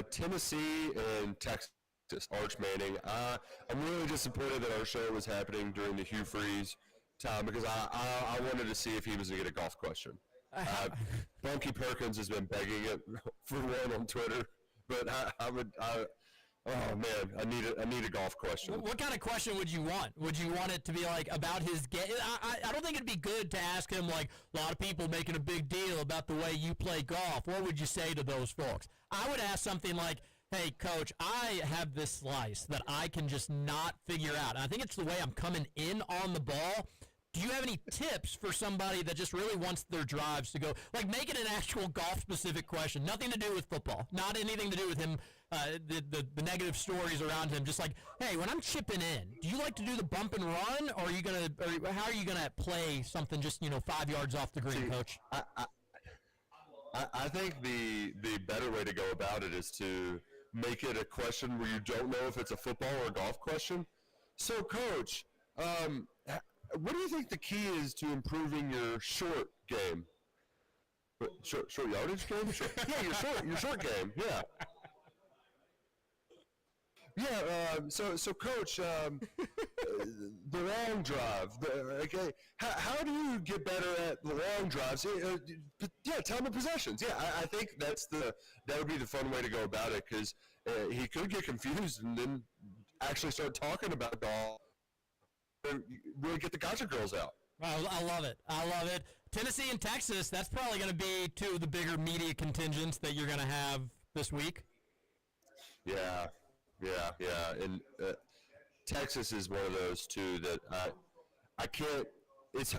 Tennessee and Texas. Arch Manning. I'm really disappointed that our show was happening during the Hugh Freeze time because I wanted to see if he was going to get a golf question. Bunky Perkins has been begging it for one on Twitter, but oh man, I need a golf question. What kind of question would you want? Would you want it to be like about his game? I don't think it'd be good to ask him like a lot of people making a big deal about the way you play golf. What would you say to those folks? I would ask something like, hey, Coach, I have this slice that I can just not figure out. And I think it's the way I'm coming in on the ball. Do you have any tips for somebody that just really wants their drives to go? Like, make it an actual golf-specific question. Nothing to do with football. Not anything to do with him, the negative stories around him. Just like, hey, when I'm chipping in, do you like to do the bump and run? Or are you going to, or how are you going to play something just, 5 yards off the green, Coach? I think the better way to go about it is to make it a question where you don't know if it's a football or a golf question. So, Coach, what do you think the key is to improving your short game? Short yardage game? Yeah, your short game. Yeah. Yeah. So Coach, the long drive. Okay. How do you get better at the long drives? Yeah, time of possessions. Yeah, I think that would be the fun way to go about it because he could get confused and then actually start talking about golf and really get the gotcha girls out. I love it. Tennessee and Texas, that's probably going to be two of the bigger media contingents that you're going to have this week. Yeah. And Texas is one of those two that I can't. It's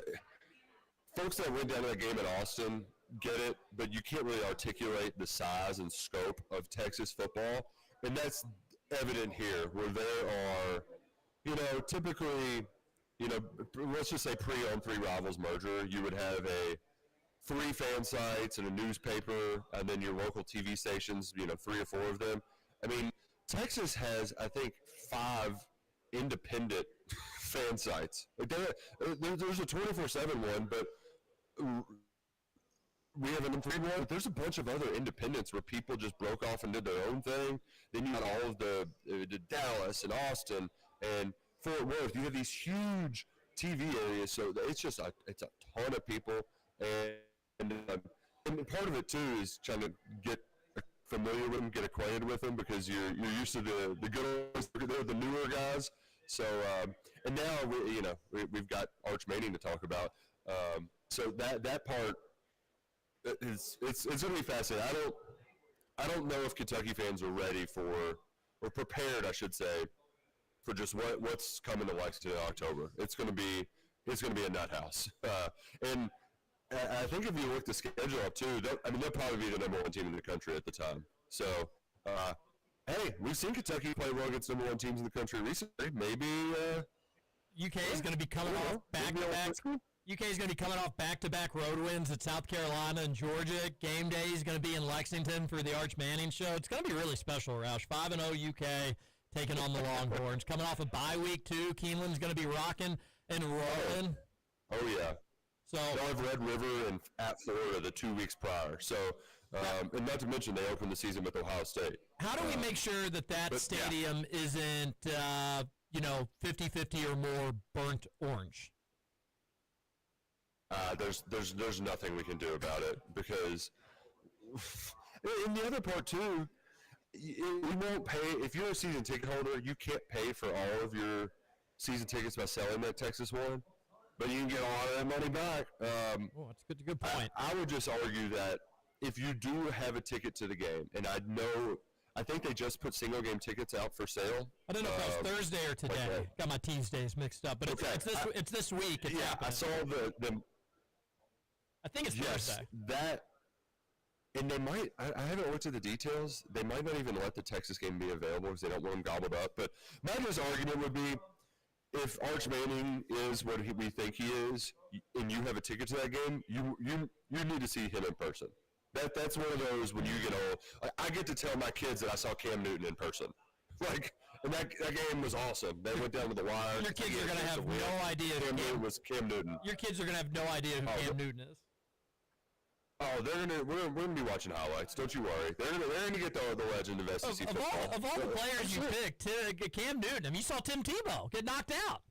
folks that went down to that game in Austin get it, but you can't really articulate the size and scope of Texas football, and that's evident here, where there are, typically, let's just say pre-on three rivals merger, you would have 3 fan sites and a newspaper, and then your local TV stations, 3 or 4 of them. I mean, Texas has, I think, 5 independent fan sites. Like there's a 24/7 one, but we have an M3 one. But there's a bunch of other independents where people just broke off and did their own thing. Then you got all of the Dallas and Austin and Fort Worth. You have these huge TV areas, so it's just it's a ton of people, and part of it too is trying to get familiar with them, get acquainted with them, because you're used to the good ones, they're the newer guys. So and now we've got Arch Manning to talk about. So that part is it's going to be fascinating. I don't know if Kentucky fans are ready for, or prepared, I should say, for just what's coming to Lexington in October. It's going to be a nut house. And I think if you look the schedule up too, they'll probably be the number 1 team in the country at the time. So, hey, we've seen Kentucky play well against number 1 teams in the country recently. Maybe UK is going to be coming off back-to-back. UK is going to be coming off back-to-back road wins at South Carolina and Georgia. Game day is going to be in Lexington for the Arch Manning show. It's going to be really special, Roush. 5-0 UK taking on the Longhorns. Coming off a bye week, too. Keeneland's going to be rocking and rolling. Oh, yeah. So they'll have Red River and at Florida the 2 weeks prior. So, and not to mention they opened the season with Ohio State. How do we make sure that stadium isn't, 50-50 or more burnt orange? There's nothing we can do about it, because and the other part too, we won't pay if you're a season ticket holder. You can't pay for all of your season tickets by selling that Texas one, but you can get a lot of that money back. That's a good point. I would just argue that if you do have a ticket to the game, and I think they just put single game tickets out for sale. I don't know if it was Thursday or today. Got my Tuesdays mixed up, but it's this week. It's happening. I saw the. I think it's Thursday. And they might, I haven't looked at the details, they might not even let the Texas game be available because they don't want them gobbled up. But my just argument would be, if Arch Manning is what we think he is, and you have a ticket to that game, you need to see him in person. That's one of those when you get old. I get to tell my kids that I saw Cam Newton in person. And that game was awesome. They went down to the wire. Your kids are going to have no idea who Cam Newton was. Cam Newton. Your kids are going to have no idea who Cam Newton is. Oh, we're gonna be watching highlights. Don't you worry. They're gonna get the legend of SEC football. Of all the players you picked, Cam Newton. I mean, you saw Tim Tebow get knocked out.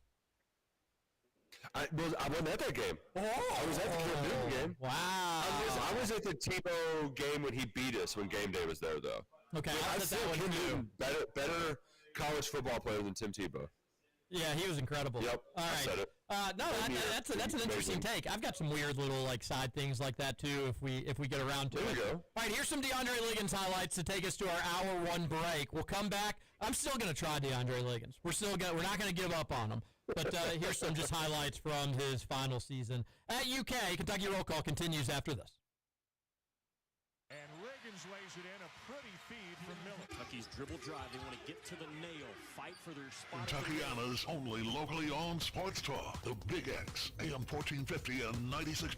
I wasn't at that game. Oh, I was at the Cam Newton game. Wow. I was at the Tebow game when he beat us when Gameday was there, though. Okay, I said Cam Newton better college football player than Tim Tebow. Yeah, he was incredible. Yep, all right. I said it. That's an interesting take. I've got some weird little side things like that too. If we get around to it. There you go. All right, here's some DeAndre Liggins highlights to take us to our hour 1 break. We'll come back. I'm still going to try DeAndre Liggins. We're not going to give up on him. But here's some just highlights from his final season at UK. Kentucky Roll Call continues after this. And Liggins lays it in, a pretty feed from Miller. Kentucky's dribble drive. They want to get to the nail, fight for their spot. Kentuckiana's only locally owned sports talk. The Big X, AM 1450 and 96.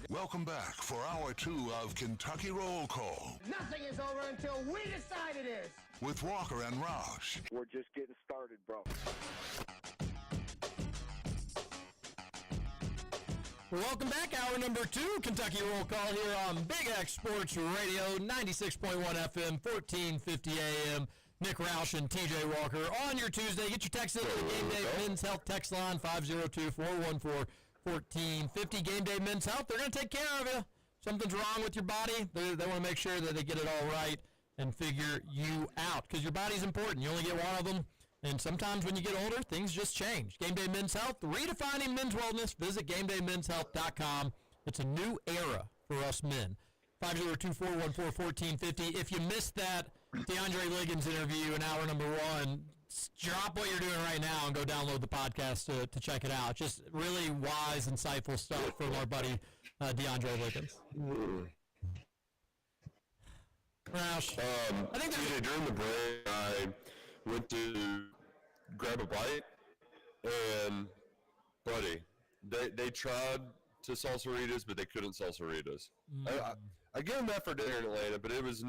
Welcome back for hour 2 of Kentucky Roll Call Nothing is over until we decide it is. with Walker and Roush. We're just getting started, bro. Welcome back, hour number 2, Kentucky Roll Call here on Big X Sports Radio, 96.1 FM, 1450 AM. Nick Roush and TJ Walker on your Tuesday. Get your text in to the Game Day Men's Health text line, 502-414-1450. Game Day Men's Health, they're going to take care of you. Something's wrong with your body. They want to make sure that they get it all right and figure you out, because your body's important. You only get one of them. And sometimes when you get older, things just change. Game Day Men's Health, redefining men's wellness. Visit GameDayMen'sHealth.com. It's a new era for us men. 502-414-1450. If you missed that DeAndre Liggins interview in hour number 1, drop what you're doing right now and go download the podcast to check it out. Just really wise, insightful stuff from our buddy DeAndre Liggins. Roush, I think during the break, I went to grab a bite, and buddy, they tried to salsaritas, but they couldn't salsaritas. I gave them that for dinner in Atlanta, but it was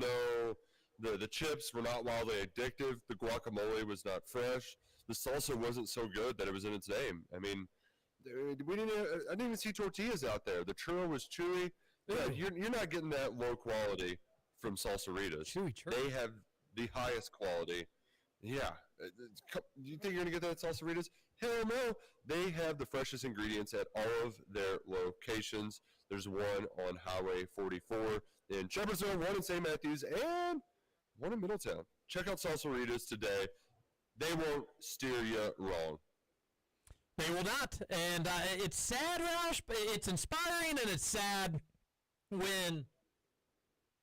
the chips were not wildly addictive. The guacamole was not fresh. The salsa wasn't so good that it was in its name. I mean, I didn't even see tortillas out there. The churro was chewy. Yeah, you're not getting that low quality from salsaritas. Chewy churro. They have the highest quality. Yeah. You think you're going to get that at Salsaritas? Hell no. They have the freshest ingredients at all of their locations. There's one on Highway 44 in Shepherdsville, one in St. Matthews, and one in Middletown. Check out Salsaritas today. They won't steer you wrong. They will not. And it's sad, Roush, but it's inspiring, and it's sad when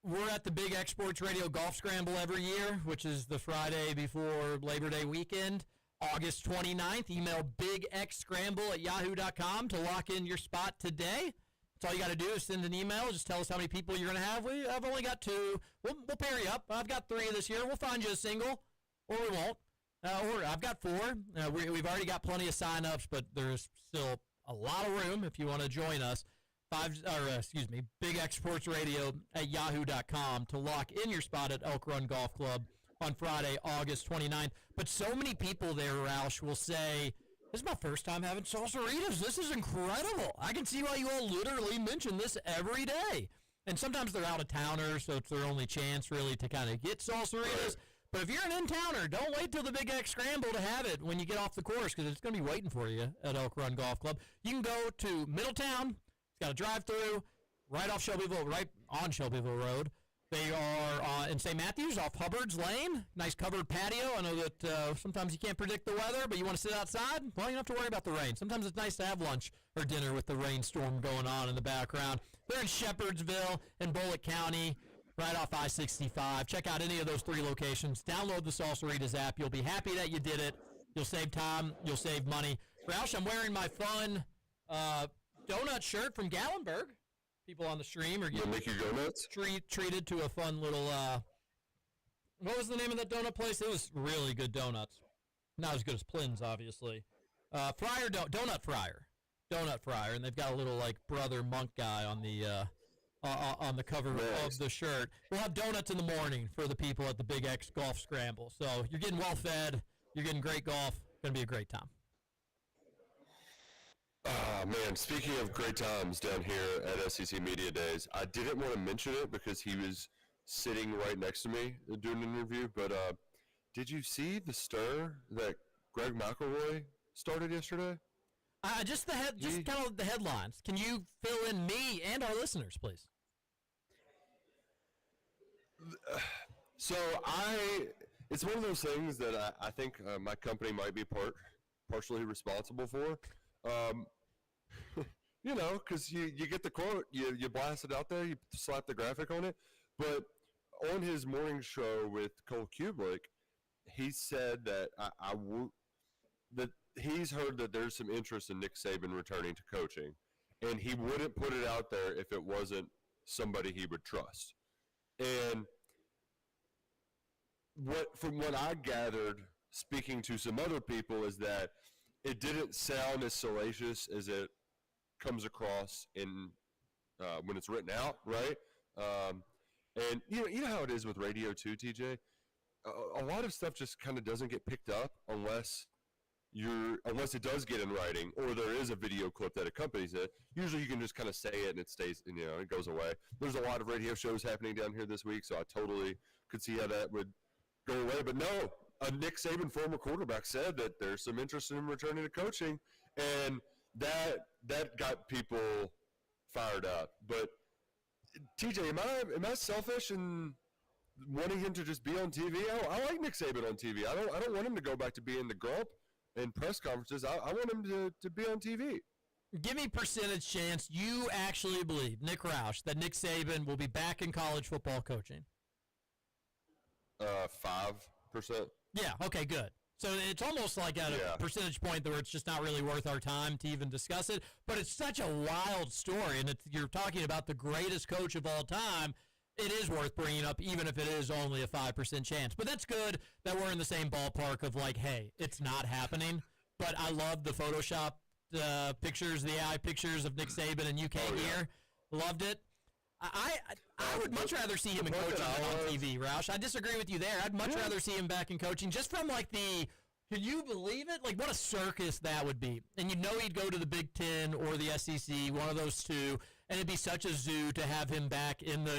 we're at the Big X Sports Radio Golf Scramble every year, which is the Friday before Labor Day weekend, August 29th. Email bigxscramble@yahoo.com to lock in your spot today. That's all you got to do is send an email. Just tell us how many people you're going to have. I've only got 2. We'll pair you up. I've got 3 this year. We'll find you a single, or we won't. Or I've got 4. We've already got plenty of sign-ups, but there's still a lot of room if you want to join us. Big X Sports Radio at yahoo.com to lock in your spot at Elk Run Golf Club on Friday, August 29th. But so many people there, Roush, will say, this is my first time having salsaritas. This is incredible. I can see why you all literally mention this every day. And sometimes they're out-of-towners, so it's their only chance, really, to kind of get salsaritas. But if you're an in-towner, don't wait till the Big X Scramble to have it when you get off the course, because it's going to be waiting for you at Elk Run Golf Club. You can go to Middletown. Got a drive-through right off Shelbyville, right on Shelbyville Road. They are in St. Matthews off Hubbard's Lane. Nice covered patio. I know that sometimes you can't predict the weather, but you want to sit outside? Well, you don't have to worry about the rain. Sometimes it's nice to have lunch or dinner with the rainstorm going on in the background. They're in Shepherdsville in Bullitt County, right off I-65. Check out any of those 3 locations. Download the Salsaritas app. You'll be happy that you did it. You'll save time. You'll save money. Roush, I'm wearing my fun donut shirt from Gallenberg. People on the stream are getting treated to a fun little, what was the name of that donut place? It was really good donuts. Not as good as Plin's, obviously. Donut Fryer. And they've got a little, like, brother monk guy on the cover of the shirt. We'll have donuts in the morning for the people at the Big X Golf Scramble. So you're getting well fed. You're getting great golf. Going to be a great time. Man, speaking of great times down here at SEC Media Days, I didn't want to mention it because he was sitting right next to me doing an interview, but did you see the stir that Greg McElroy started yesterday? Just kind of the headlines. Can you fill in me and our listeners, please? So it's one of those things that I think my company might be partially responsible for. Because you get the quote, you blast it out there, you slap the graphic on it. But on his morning show with Cole Kublik, he said that that he's heard that there's some interest in Nick Saban returning to coaching, and he wouldn't put it out there if it wasn't somebody he would trust. And from what I gathered, speaking to some other people, is that it didn't sound as salacious as it comes across in when it's written out, right? And you know how it is with radio too, TJ. A lot of stuff just kind of doesn't get picked up unless it does get in writing or there is a video clip that accompanies it. Usually you can just kind of say it and it stays, it goes away. There's a lot of radio shows happening down here this week, so I totally could see how that would go away. But no, Nick Saban, former quarterback, said that there's some interest in returning to coaching, and that got people fired up. But TJ, am I selfish in wanting him to just be on TV? I like Nick Saban on TV. I don't want him to go back to being the grump in press conferences. I want him to be on TV. Give me percentage chance you actually believe, Nick Roush, that Nick Saban will be back in college football coaching. 5%. Yeah, okay, good. So it's almost like at a percentage point where it's just not really worth our time to even discuss it. But it's such a wild story, and you're talking about the greatest coach of all time. It is worth bringing up, even if it is only a 5% chance. But that's good that we're in the same ballpark of like, hey, it's not happening. But I love the Photoshop pictures, the AI pictures of Nick Saban and UK gear. Loved it. I would much rather see him in coaching than on TV, Roush. I disagree with you there. I'd much rather see him back in coaching just from like can you believe it? Like what a circus that would be. And he'd go to the Big Ten or the SEC, one of those two, and it'd be such a zoo to have him back in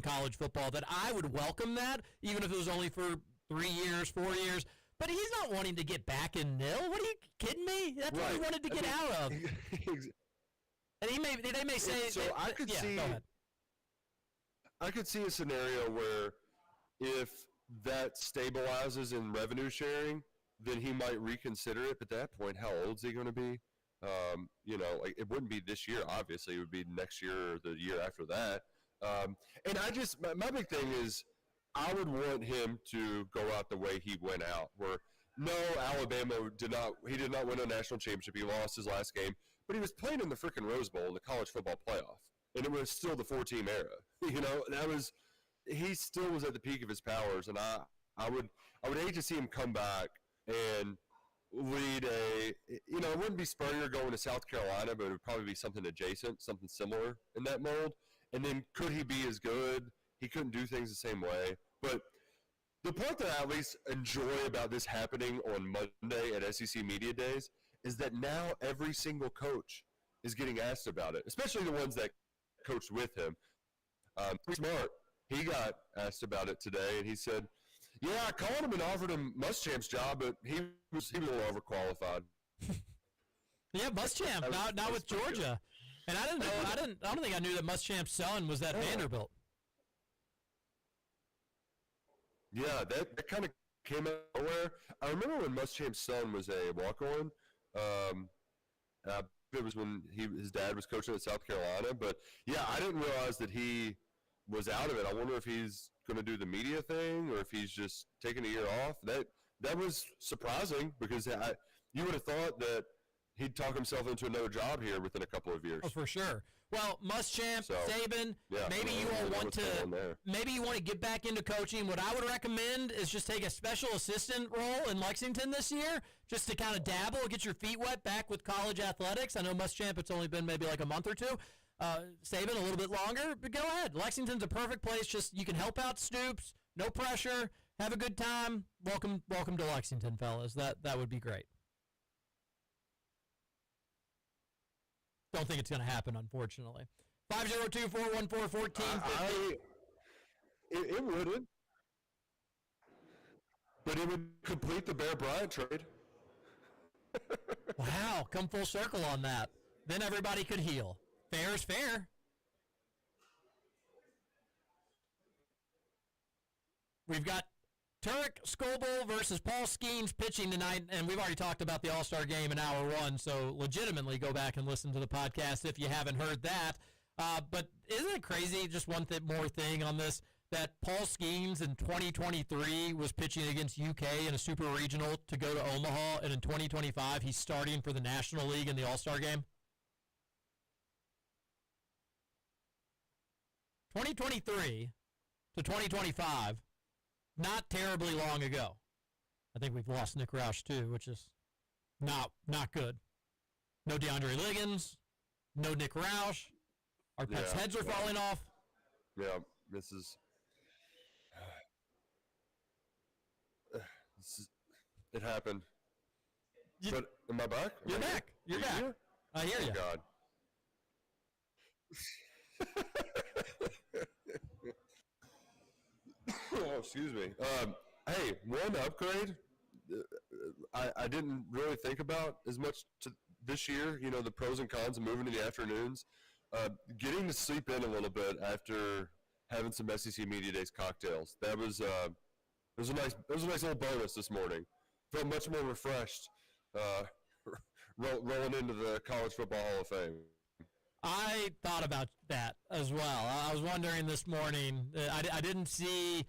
college football that I would welcome that, even if it was only for 3 years, 4 years. But he's not wanting to get back in nil. What are you kidding me? That's what he wanted to get out of. And they may say. So I could see. Go ahead. I could see a scenario where if that stabilizes in revenue sharing, then he might reconsider it. But at that point, how old is he going to be? Like it wouldn't be this year. Obviously, it would be next year or the year after that. And my big thing is, I would want him to go out the way he went out. Where no, Alabama did not win a national championship. He lost his last game, but he was playing in the freaking Rose Bowl in the college football playoff. And it was still the 4-team era. He still was at the peak of his powers, and I would hate to see him come back and lead it wouldn't be Spurrier going to South Carolina, but it would probably be something adjacent, something similar in that mold. And then could he be as good? He couldn't do things the same way. But the part that I at least enjoy about this happening on Monday at SEC Media Days is that now every single coach is getting asked about it, especially the ones that coached with him. Smart, he got asked about it today, and he said, "Yeah, I called him and offered him Muschamp's job, but he was a little overqualified." Yeah, Muschamp, not with Georgia, and I don't think I knew that Muschamp's son was at Vanderbilt. Yeah, that kind of came out of nowhere. I remember when Muschamp's son was a walk-on. It was when his dad was coaching at South Carolina. But, yeah, I didn't realize that he was out of it. I wonder if he's going to do the media thing or if he's just taking a year off. That was surprising because you would have thought that he'd talk himself into another job here within a couple of years. Oh, for sure. Well, Muschamp, Saban, maybe you want to get back into coaching. What I would recommend is just take a special assistant role in Lexington this year, just to kind of dabble, get your feet wet back with college athletics. I know Muschamp, it's only been maybe like a month or two. Saban a little bit longer, but go ahead. Lexington's a perfect place. Just you can help out Stoops, no pressure, have a good time. Welcome to Lexington, fellas. That would be great. Don't think it's going to happen, unfortunately. 502-414-1450. It wouldn't. But it would complete the Bear Bryant trade. Wow, come full circle on that. Then everybody could heal. Fair is fair. We've got Turek Skobel versus Paul Skeens pitching tonight, and we've already talked about the All-Star game in hour one, so legitimately go back and listen to the podcast if you haven't heard that. But isn't it crazy, just one more thing on this, that Paul Skeens in 2023 was pitching against UK in a super regional to go to Omaha, and in 2025 he's starting for the National League in the All-Star game? 2023 to 2025. Not terribly long ago. I think we've lost Nick Roush too, which is not good. No DeAndre Liggins, No Nick Roush. Our pets' heads are falling off. Yeah, this is it happened. But am I back? You're back. You're back. Here? I hear you. God. Oh, excuse me. Hey, one upgrade I didn't really think about as much this year. You know, the pros and cons of moving to the afternoons. Getting to sleep in a little bit after having some SEC Media Days cocktails. That was it was a nice little bonus this morning. Felt much more refreshed rolling into the College Football Hall of Fame. I thought about that as well. I was wondering this morning. I didn't see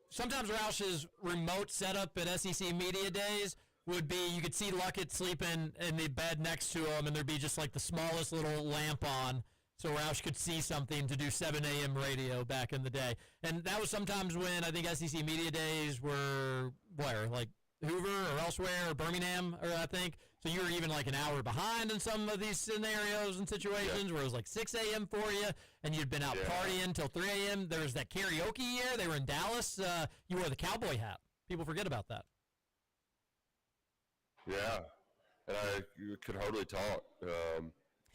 sometimes Roush's remote setup at SEC Media Days would be you could see Luckett sleeping in the bed next to him, and there'd be just like the smallest little lamp on so Roush could see something to do 7 a.m. radio back in the day. And that was sometimes when I think SEC Media Days were, like Hoover or elsewhere or Birmingham, or I think. So you were even like an hour behind in some of these scenarios and situations where it was like 6 a.m. for you, and you'd been out partying till 3 a.m. There was that karaoke year. They were in Dallas. You wore the cowboy hat. People forget about that. Yeah, and I could hardly talk.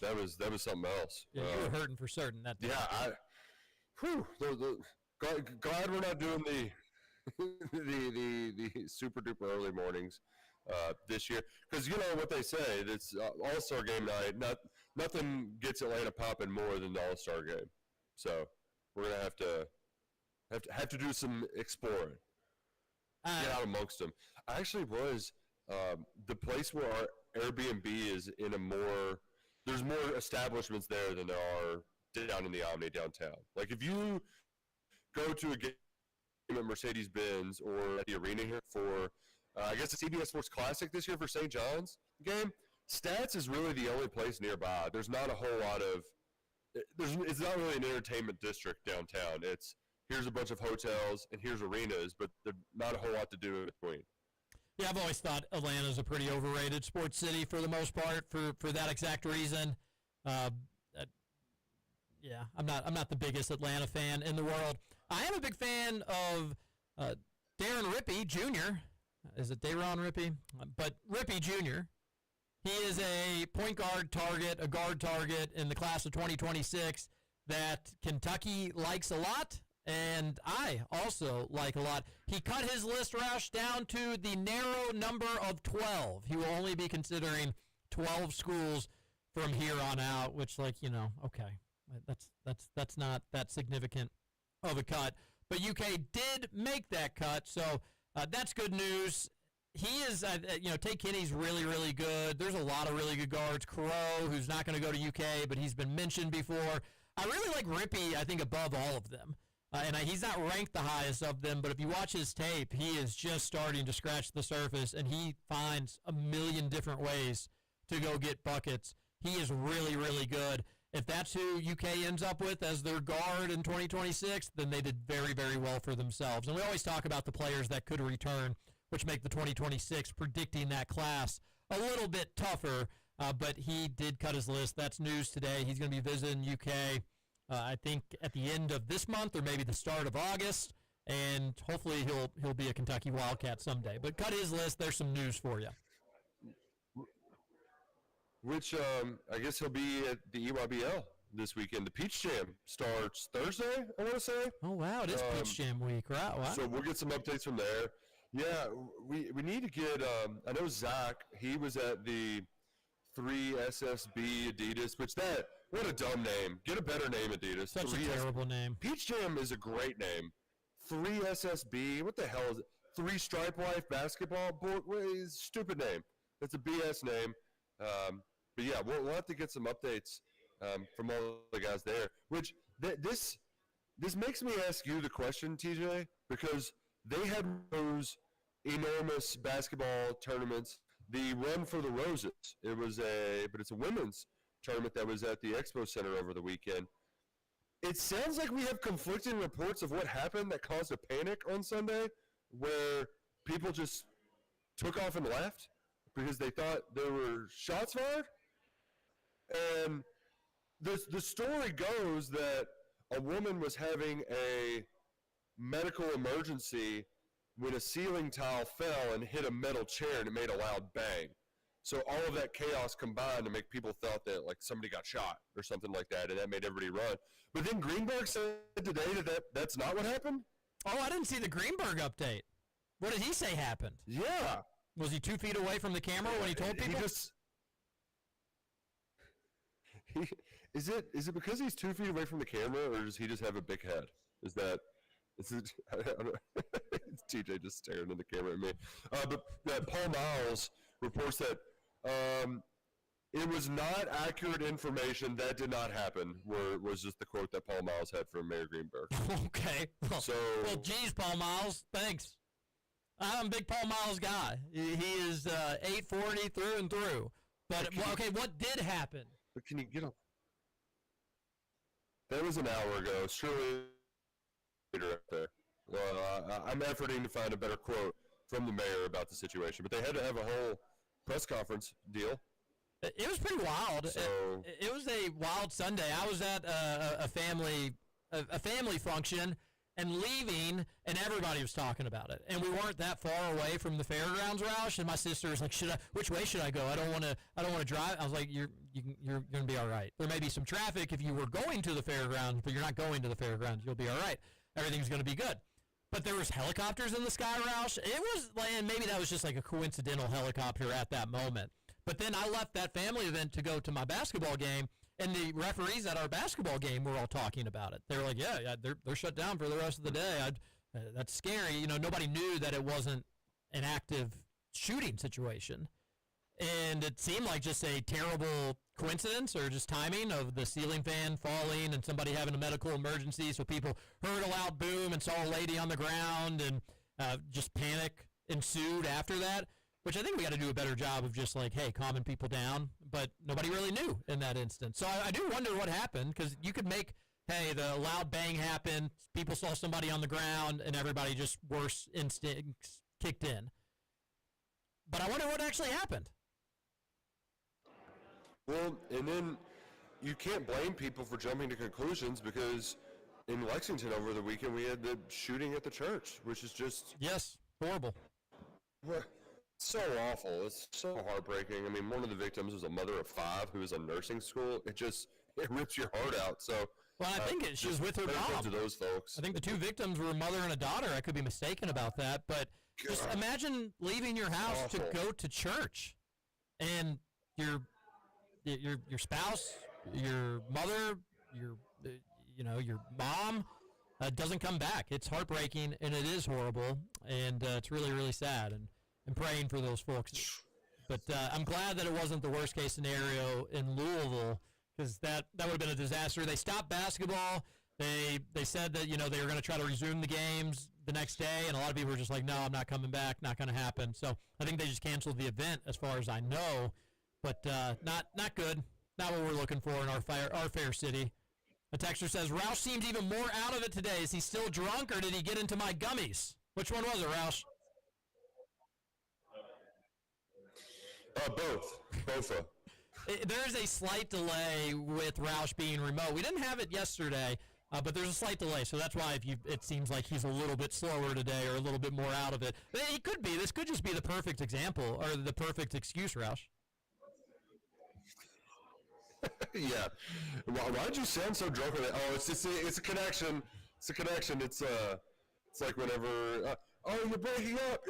That was something else. Yeah, you were hurting for certain that day. Yeah, glad we're not doing the super duper early mornings this year, because you know what they say, it's All-Star game night. Nothing gets Atlanta popping more than the All-Star game. So we're gonna have to do some exploring. Get out amongst them. I actually was. The place where our Airbnb is in there's more establishments there than there are down in the Omni downtown. Like if you go to a game at Mercedes-Benz or at the arena here for, I guess the CBS Sports Classic this year for St. John's game, Stats is really the only place nearby. There's not a whole lot of, it's not really an entertainment district downtown. It's here's a bunch of hotels and here's arenas, but there's not a whole lot to do in between. Yeah, I've always thought Atlanta's a pretty overrated sports city for the most part for that exact reason. Yeah, I'm not the biggest Atlanta fan in the world. I am a big fan of Darren Rippey Jr. Is it Dayron Rippey? But Rippey Jr. He is a point guard target, a guard target in the class of 2026 that Kentucky likes a lot. And I also like a lot. He cut his list, Roush, down to the narrow number of 12. He will only be considering 12 schools from here on out, which, like, you know, okay, that's not that significant of a cut. But UK did make that cut, so that's good news. He is, Tate Kinney's really, really good. There's a lot of really good guards. Crow, who's not going to go to UK, but he's been mentioned before. I really like Rippey, I think, above all of them. He's not ranked the highest of them, but if you watch his tape, he is just starting to scratch the surface, and he finds a million different ways to go get buckets. He is really, really good. If that's who UK ends up with as their guard in 2026, then they did very, very well for themselves. And we always talk about the players that could return, which make the 2026 predicting that class a little bit tougher, but he did cut his list. That's news today. He's going to be visiting UK. I think at the end of this month or maybe the start of August, and hopefully he'll be a Kentucky Wildcat someday. But cut his list. There's some news for you. Which I guess he'll be at the EYBL this weekend. The Peach Jam starts Thursday, I want to say. Oh, wow. It is Peach Jam week, right? Wow. So we'll get some updates from there. Yeah, we need to get I know Zach, he was at the 3SSB Adidas, what a dumb name. Get a better name, Adidas. Such a terrible name. Peach Jam is a great name. 3SSB, what the hell is it? 3 Stripe Life Basketball? Stupid name. It's a BS name. But yeah, we'll have to get some updates from all the guys there. Which, this makes me ask you the question, TJ, because they had those enormous basketball tournaments. The Run for the Roses. It's a women's tournament that was at the Expo Center over the weekend. It sounds like we have conflicting reports of what happened that caused a panic on Sunday, where people just took off and left because they thought there were shots fired. And the story goes that a woman was having a medical emergency when a ceiling tile fell and hit a metal chair and it made a loud bang. So all of that chaos combined to make people thought that like somebody got shot or something like that, and that made everybody run. But then Greenberg said today that's not what happened. Oh, I didn't see the Greenberg update. What did he say happened? Yeah. Was he 2 feet away from the camera when he told people? Is it because he's 2 feet away from the camera, or does he just have a big head? Is it? I don't know. It's TJ just staring at the camera at me. But Paul Miles reports that it was not accurate information. That did not happen. Was just the quote that Paul Miles had from Mayor Greenberg. Okay. Well, geez, Paul Miles, thanks. I'm a big Paul Miles guy. He is 840 through and through. But okay, what did happen? But can you get up? That was an hour ago. Surely up there. Well, I'm efforting to find a better quote from the mayor about the situation, but they had to have a whole press conference deal. It was pretty wild. So, it was a wild Sunday. I was at a family function and leaving, and everybody was talking about it. And we weren't that far away from the fairgrounds, Roush. And my sister was like, which way should I go? I don't want to drive. I was like, you're going to be all right. There may be some traffic if you were going to the fairgrounds, but you're not going to the fairgrounds. You'll be all right. Everything's going to be good. But there was helicopters in the sky, Roush. It was like, and maybe that was just like a coincidental helicopter at that moment. But then I left that family event to go to my basketball game, and the referees at our basketball game were all talking about it. They were like, yeah, they're shut down for the rest of the day. That's scary. You know, nobody knew that it wasn't an active shooting situation. And it seemed like just a terrible coincidence or just timing of the ceiling fan falling and somebody having a medical emergency. So people heard a loud boom and saw a lady on the ground, and just panic ensued after that, which I think we got to do a better job of just like, hey, calming people down. But nobody really knew in that instance. So I do wonder what happened, because you could make, hey, the loud bang happened, people saw somebody on the ground, and everybody just worse instincts kicked in. But I wonder what actually happened. well, and then you can't blame people for jumping to conclusions, because in Lexington over the weekend we had the shooting at the church, which is just horrible. so awful. It's so heartbreaking. I mean, one of the victims was a mother of 5 who was in nursing school. It rips your heart out. So, well, I think she was with her mom. To those folks. I think the 2 victims were a mother and a daughter. I could be mistaken about that, but just imagine leaving your house to go to church, and your spouse, your mother, your mom doesn't come back. It's heartbreaking, and it is horrible, and it's really, really sad. And praying for those folks. But I'm glad that it wasn't the worst case scenario in Louisville, because that would have been a disaster. They stopped basketball. They said that they were going to try to resume the games the next day, and a lot of people were just like, no, I'm not coming back, not going to happen. So I think they just canceled the event, as far as I know. But not good. Not what we're looking for in our fair city. A texter says, Roush seems even more out of it today. Is he still drunk, or did he get into my gummies? Which one was it, Roush? Both. There is a slight delay with Roush being remote. We didn't have it yesterday, but there's a slight delay, so that's why it seems like he's a little bit slower today or a little bit more out of it. He could be. This could just be the perfect example or the perfect excuse, Roush. Yeah. Why'd you sound so drunk with it? Oh, it's a connection. It's a connection. It's like whenever you're breaking up.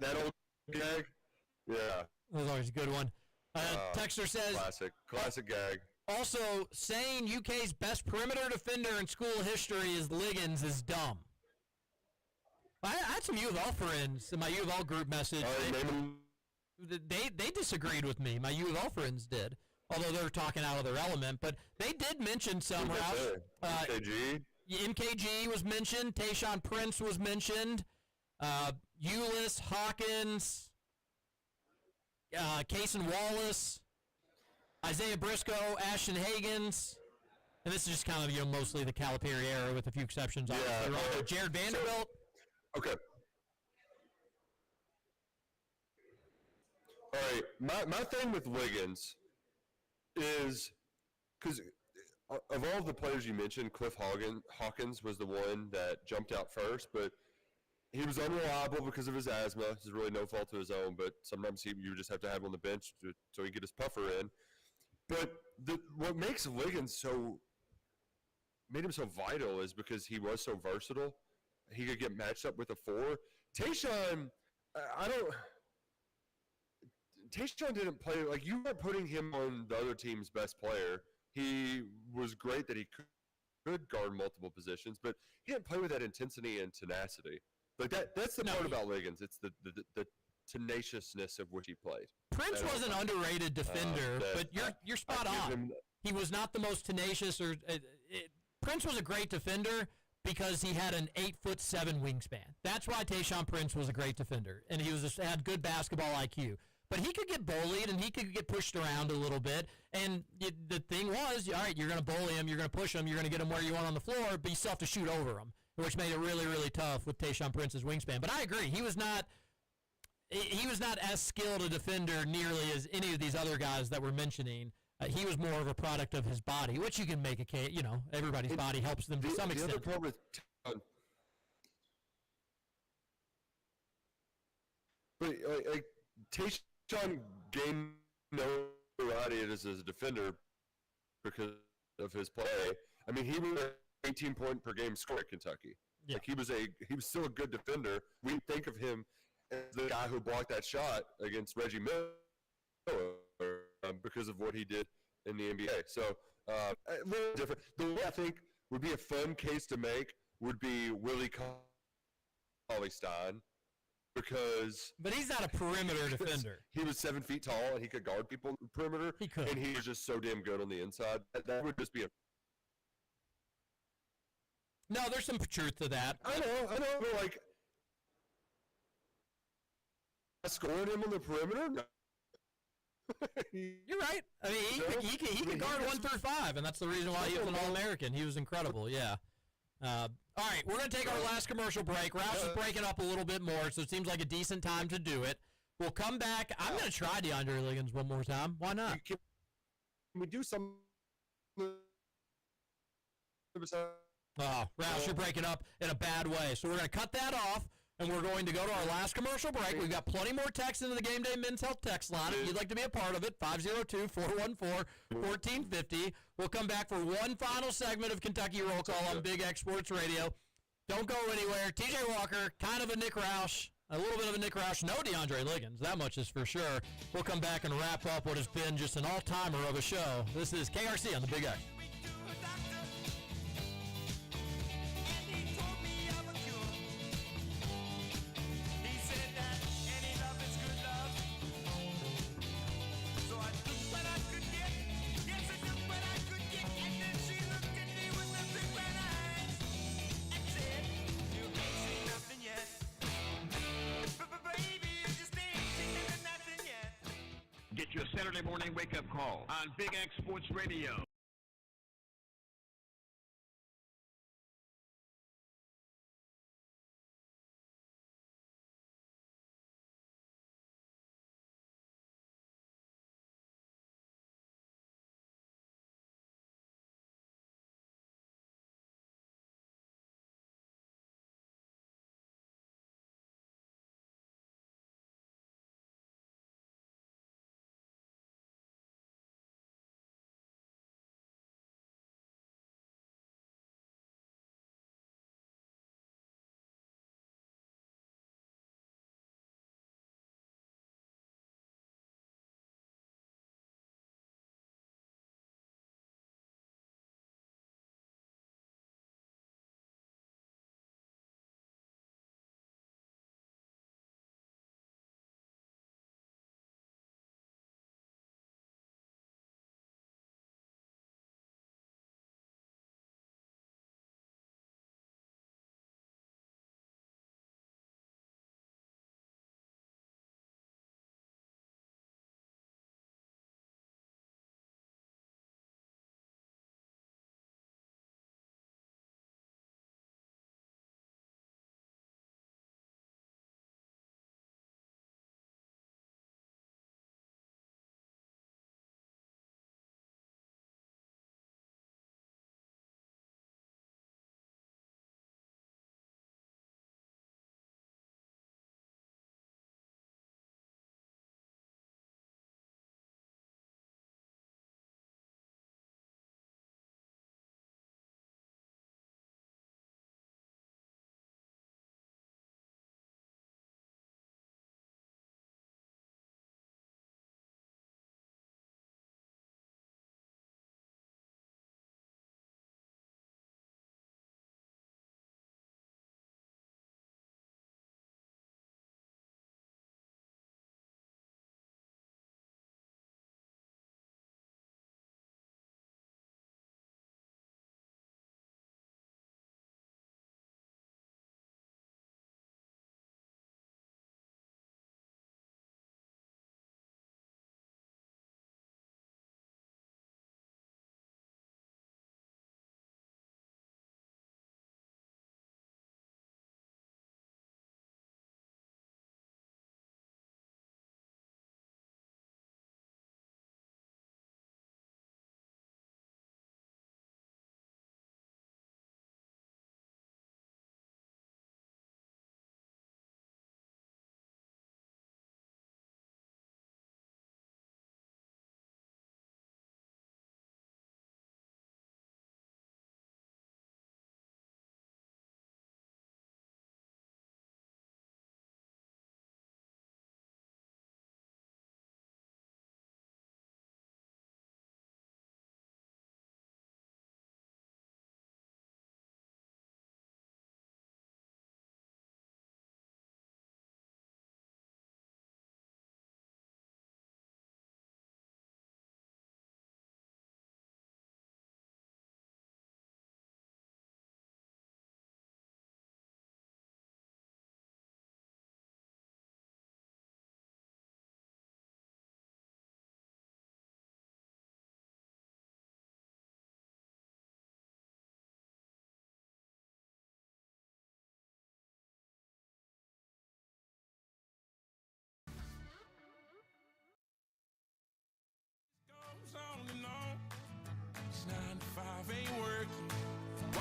That old gag. Yeah. That was always a good one. Texter says classic gag. Also, saying UK's best perimeter defender in school history is Liggins is dumb. I had some U of L friends in my U of L group message. They disagreed with me. My U of L friends did, although they were talking out of their element. But they did mention some. MKG? MKG was mentioned. Tayshaun Prince was mentioned. Ulis, Hawkins, Cason Wallace, Isaiah Briscoe, Ashton Hagans. And this is just kind of, mostly the Calipari era with a few exceptions. Yeah. Jared Vanderbilt. All right, my thing with Liggins is because of all the players you mentioned, Cliff Hawkins was the one that jumped out first, but he was unreliable because of his asthma. It's really no fault of his own, but sometimes you just have to have him on the bench so he get his puffer in. But what makes Liggins made him so vital is because he was so versatile. He could get matched up with a 4. Tayshaun, Tayshaun didn't play, like, you weren't putting him on the other team's best player. He was great that he could guard multiple positions, but he didn't play with that intensity and tenacity. Like that's the part about Liggins. It's the tenaciousness of which he played. Prince was an underrated defender, but you're spot on. He was not the most tenacious. Prince was a great defender because he had an 8'7" wingspan. That's why Tayshaun Prince was a great defender, and he had good basketball IQ. But he could get bullied, and he could get pushed around a little bit. And the thing was, all right, you're going to bully him, you're going to push him, you're going to get him where you want on the floor, but you still have to shoot over him, which made it really, really tough with Tayshaun Prince's wingspan. But I agree, he was not as skilled a defender nearly as any of these other guys that we're mentioning. He was more of a product of his body, which you can make a case. You know, everybody's body helps them to some extent. The other problem with Tayshaun gained notoriety as a defender because of his play. I mean, he was an 18-point per game scorer at Kentucky. Yeah. Like he was still a good defender. We think of him as the guy who blocked that shot against Reggie Miller because of what he did in the NBA. So a little different. The way I think would be a fun case to make would be Willie Cauley-Stein. But he's not a perimeter defender. He was 7 feet tall and he could guard people on the perimeter. He could. And he was just so damn good on the inside. That would just be a... No, there's some truth to that. I know, but like... Scoring him on the perimeter? No. You're right. I mean, he could guard 1 through 5, and that's the reason why he was an All-American. He was incredible, yeah. All right, we're going to take our last commercial break. Roush is breaking up a little bit more, so it seems like a decent time to do it. We'll come back. I'm going to try DeAndre Liggins one more time. Why not? Can we do some... Oh, Roush, you're breaking up in a bad way. So we're going to cut that off, and we're going to go to our last commercial break. We've got plenty more texts into the Game Day Men's Health text line. If you'd like to be a part of it, 502-414-1450. We'll come back for one final segment of Kentucky Roll Call on Big X Sports Radio. Don't go anywhere. TJ Walker, kind of a Nick Roush, a little bit of a Nick Roush. No DeAndre Liggins, that much is for sure. We'll come back and wrap up what has been just an all-timer of a show. This is KRC on the Big X. Get your Saturday morning wake-up call on Big X Sports Radio.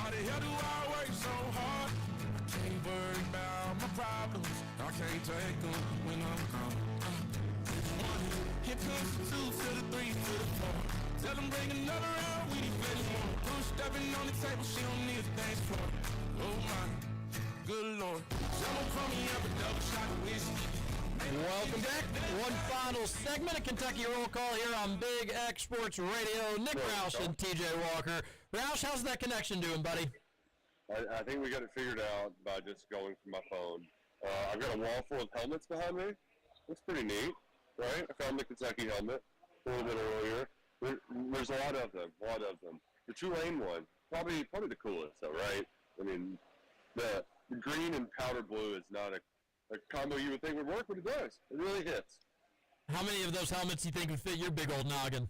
Why the hell do I work so hard? I can't worry about my problems. I can't take them when I'm gone. Here comes the 2 to the 3 to the 4. Tell them bring another round, we need plenty more. Push stepping on the table, she don't need a dance floor. Oh my, good Lord. Someone call me up a double shot of whiskey. Welcome back. One final segment of Kentucky Roll Call here on Big X Sports Radio. Nick Roush and TJ Walker. Roush, how's that connection doing, buddy? I think we got it figured out by just going from my phone. I've got a wall full of helmets behind me. Looks pretty neat, right? I found the Kentucky helmet a little bit earlier. There's a lot of them, The Tulane one, probably the coolest, though, right? I mean, the green and powder blue is not a combo you would think would work, but it does. It really hits. How many of those helmets do you think would fit your big old noggin?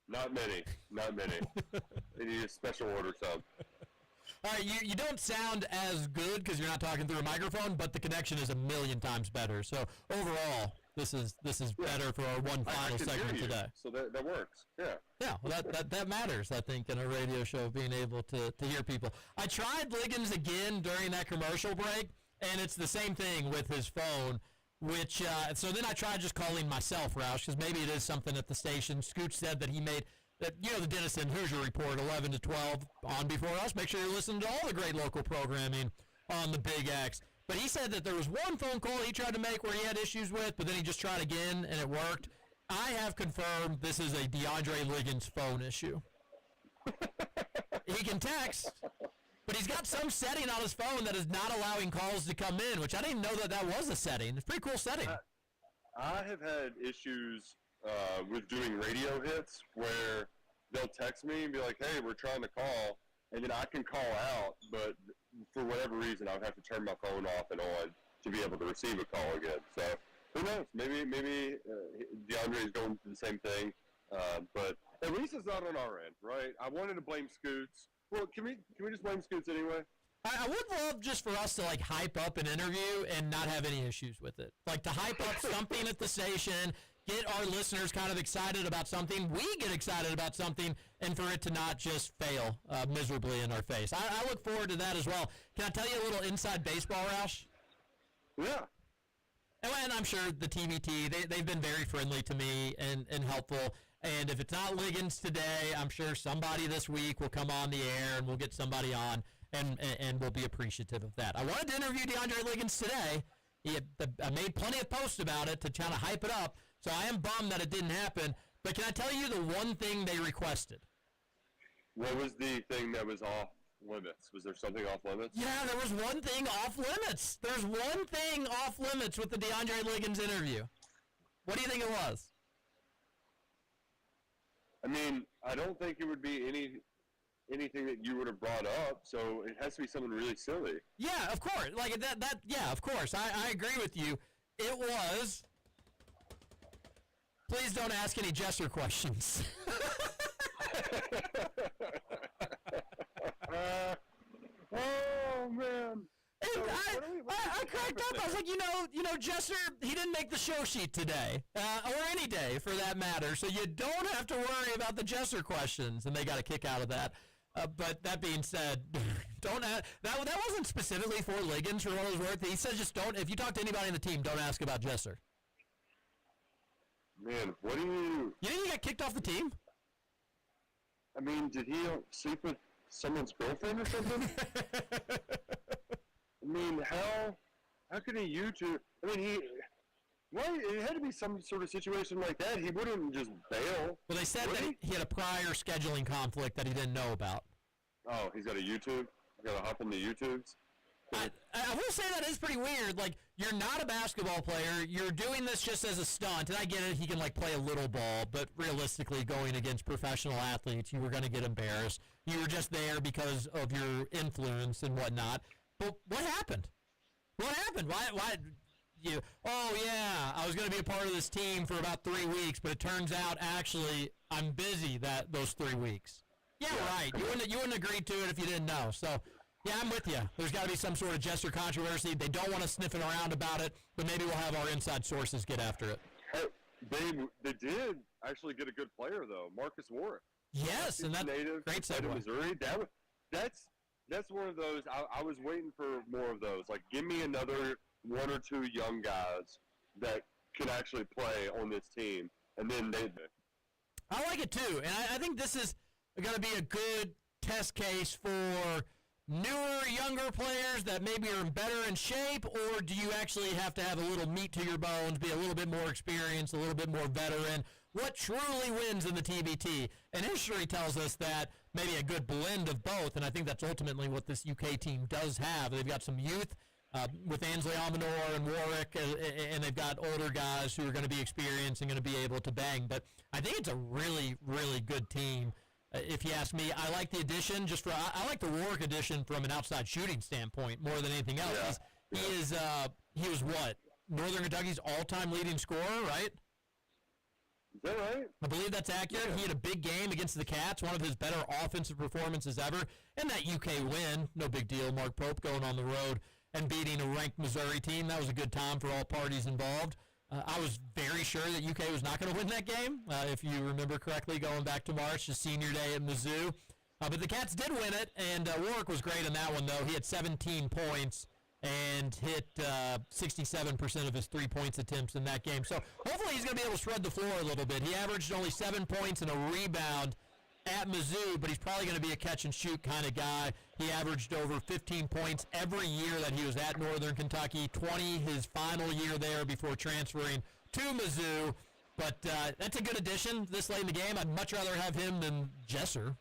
Not many. They need a special order some. All right, you don't sound as good because you're not talking through a microphone, but the connection is a million times better. So overall, this is better for our one final segment today. So that works. Yeah. Yeah, well, that matters, I think, in a radio show, being able to hear people. I tried Liggins again during that commercial break, and it's the same thing with his phone, which, so then I tried just calling myself, Roush, because maybe it is something at the station. Scooch said that he made, the Dennis and Hoosier Report, 11 to 12, on before us. Make sure you're listening to all the great local programming on the Big X. But he said that there was one phone call he tried to make where he had issues with, but then he just tried again, and it worked. I have confirmed this is a DeAndre Liggins phone issue. He can text, but he's got some setting on his phone that is not allowing calls to come in, which I didn't know that was a setting. It's a pretty cool setting. I have had issues with doing radio hits where they'll text me and be like, hey, we're trying to call, and then I can call out, but for whatever reason, I would have to turn my phone off and on to be able to receive a call again. So who knows? Maybe DeAndre is going through the same thing, but at least it's not on our end, right? I wanted to blame Scoots. Well, can we just blame Scoots anyway? I would love just for us to hype up an interview and not have any issues with it. To hype up something at the station, get our listeners kind of excited about something. We get excited about something, and for it to not just fail miserably in our face. I look forward to that as well. Can I tell you a little inside baseball, Roush? Yeah. And I'm sure the TBT, they've been very friendly to me and helpful. And if it's not Liggins today, I'm sure somebody this week will come on the air and we'll get somebody on, and we'll be appreciative of that. I wanted to interview DeAndre Liggins today. I made plenty of posts about it to try to hype it up, so I am bummed that it didn't happen. But can I tell you the one thing they requested? What was the thing that was off limits? Was there something off limits? Yeah, there was one thing off limits. There's one thing off limits with the DeAndre Liggins interview. What do you think it was? I mean, I don't think it would be anything that you would have brought up, so it has to be something really silly. Yeah, of course. Yeah, of course. I agree with you. It was, please don't ask any Jesser questions. Oh, man. And I cracked up. I was like, Jesser, he didn't make the show sheet today, or any day for that matter. So you don't have to worry about the Jesser questions, and they got a kick out of that. But that being said, don't ask, that wasn't specifically for Liggins for what it was worth. He said just don't. If you talk to anybody on the team, don't ask about Jesser. Man, what do you? You think he got kicked off the team? I mean, did he sleep with someone's girlfriend or something? I mean, how could he YouTube? I mean, it had to be some sort of situation like that. He wouldn't just bail. Well, they said that he had a prior scheduling conflict that he didn't know about. Oh, he's got a YouTube? He's got to hop on the YouTubes? I will say that is pretty weird. You're not a basketball player. You're doing this just as a stunt. And I get it. He can, play a little ball. But realistically, going against professional athletes, you were going to get embarrassed. You were just there because of your influence and whatnot. But what happened? What happened? Why? Oh, yeah, I was going to be a part of this team for about 3 weeks, but it turns out, actually, I'm busy those 3 weeks. Yeah, right. You wouldn't agree to it if you didn't know. So, yeah, I'm with you. There's got to be some sort of Jesser controversy. They don't want us sniffing around about it, but maybe we'll have our inside sources get after it. They did actually get a good player, though, Marcus Warren. Yes, and that's native, great segue. Missouri. that's one of those. I was waiting for more of those. Like, give me another one or two young guys that can actually play on this team, and then they. I like it too, and I think this is going to be a good test case for newer, younger players that maybe are better in shape, or do you actually have to have a little meat to your bones, be a little bit more experienced, a little bit more veteran? What truly wins in the TBT? And history tells us that maybe a good blend of both, and I think that's ultimately what this UK team does have. They've got some youth with Ansley Almanor and Warwick, and they've got older guys who are going to be experienced and going to be able to bang. But I think it's a really, really good team. If you ask me, I like the addition. I like the Warwick addition from an outside shooting standpoint more than anything else. Yeah. He was what, Northern Kentucky's all-time leading scorer, right? Is that right? I believe that's accurate. Yeah. He had a big game against the Cats, one of his better offensive performances ever, and that UK win, no big deal. Mark Pope going on the road and beating a ranked Missouri team. That was a good time for all parties involved. I was very sure that UK was not going to win that game, if you remember correctly, going back to March, the senior day at Mizzou. But the Cats did win it, and Warwick was great in that one, though. He had 17 points and hit 67% of his three-point attempts in that game. So hopefully he's going to be able to spread the floor a little bit. He averaged only 7 points and a rebound at Mizzou, but he's probably going to be a catch-and-shoot kind of guy. He averaged over 15 points every year that he was at Northern Kentucky, 20 his final year there before transferring to Mizzou. But that's a good addition this late in the game. I'd much rather have him than Jesser.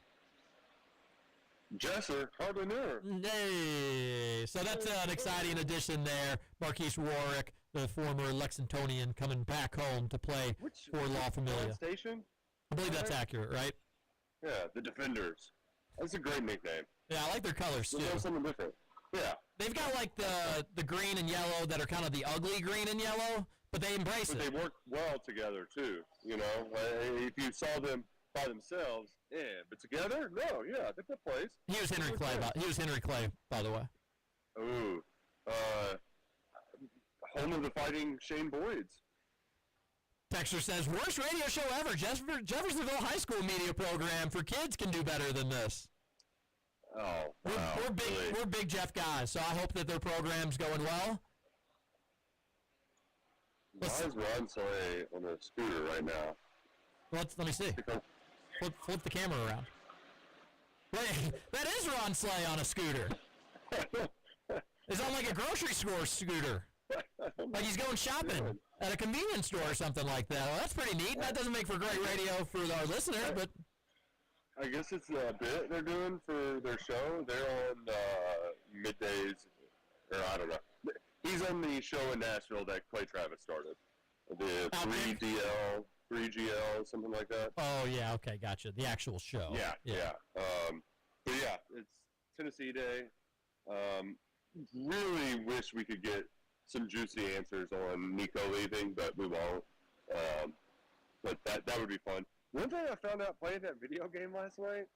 Jesser? Hardly knew her. Hey, so that's an exciting addition there. Marquise Warwick, the former Lexingtonian, coming back home to play for La Familia. Station? I believe that's accurate, right? Yeah, the Defenders. That's a great nickname. Yeah, I like their colors, too. They're something different. Yeah. They've got, like, the green and yellow that are kind of the ugly green and yellow, but they embrace it. They work well together, too, you know? If you saw them by themselves, yeah, but together, no, yeah, they put plays. He was Henry Clay, by the way. Ooh. Home of the Fighting Shane Boyds. Texter says, worst radio show ever. Jeffersonville High School media program for kids can do better than this. Oh, wow. We're big Jeff guys, so I hope that their program's going well. Why is Ron Slay on a scooter right now? Let me see. Flip the camera around. Wait, that is Ron Slay on a scooter. It's on like a grocery store scooter. Like he's going shopping at a convenience store or something like that. Well, that's pretty neat. That doesn't make for great radio for our listeners, but I guess it's a bit they're doing for their show. They're on middays, or I don't know. He's on the show in Nashville that Clay Travis started. The 3GL, something like that. Oh, yeah, okay, gotcha. The actual show. Yeah. But yeah, it's Tennessee Day. Really wish we could get some juicy answers on Nico leaving, but we won't. But that would be fun. One thing I found out playing that video game last night,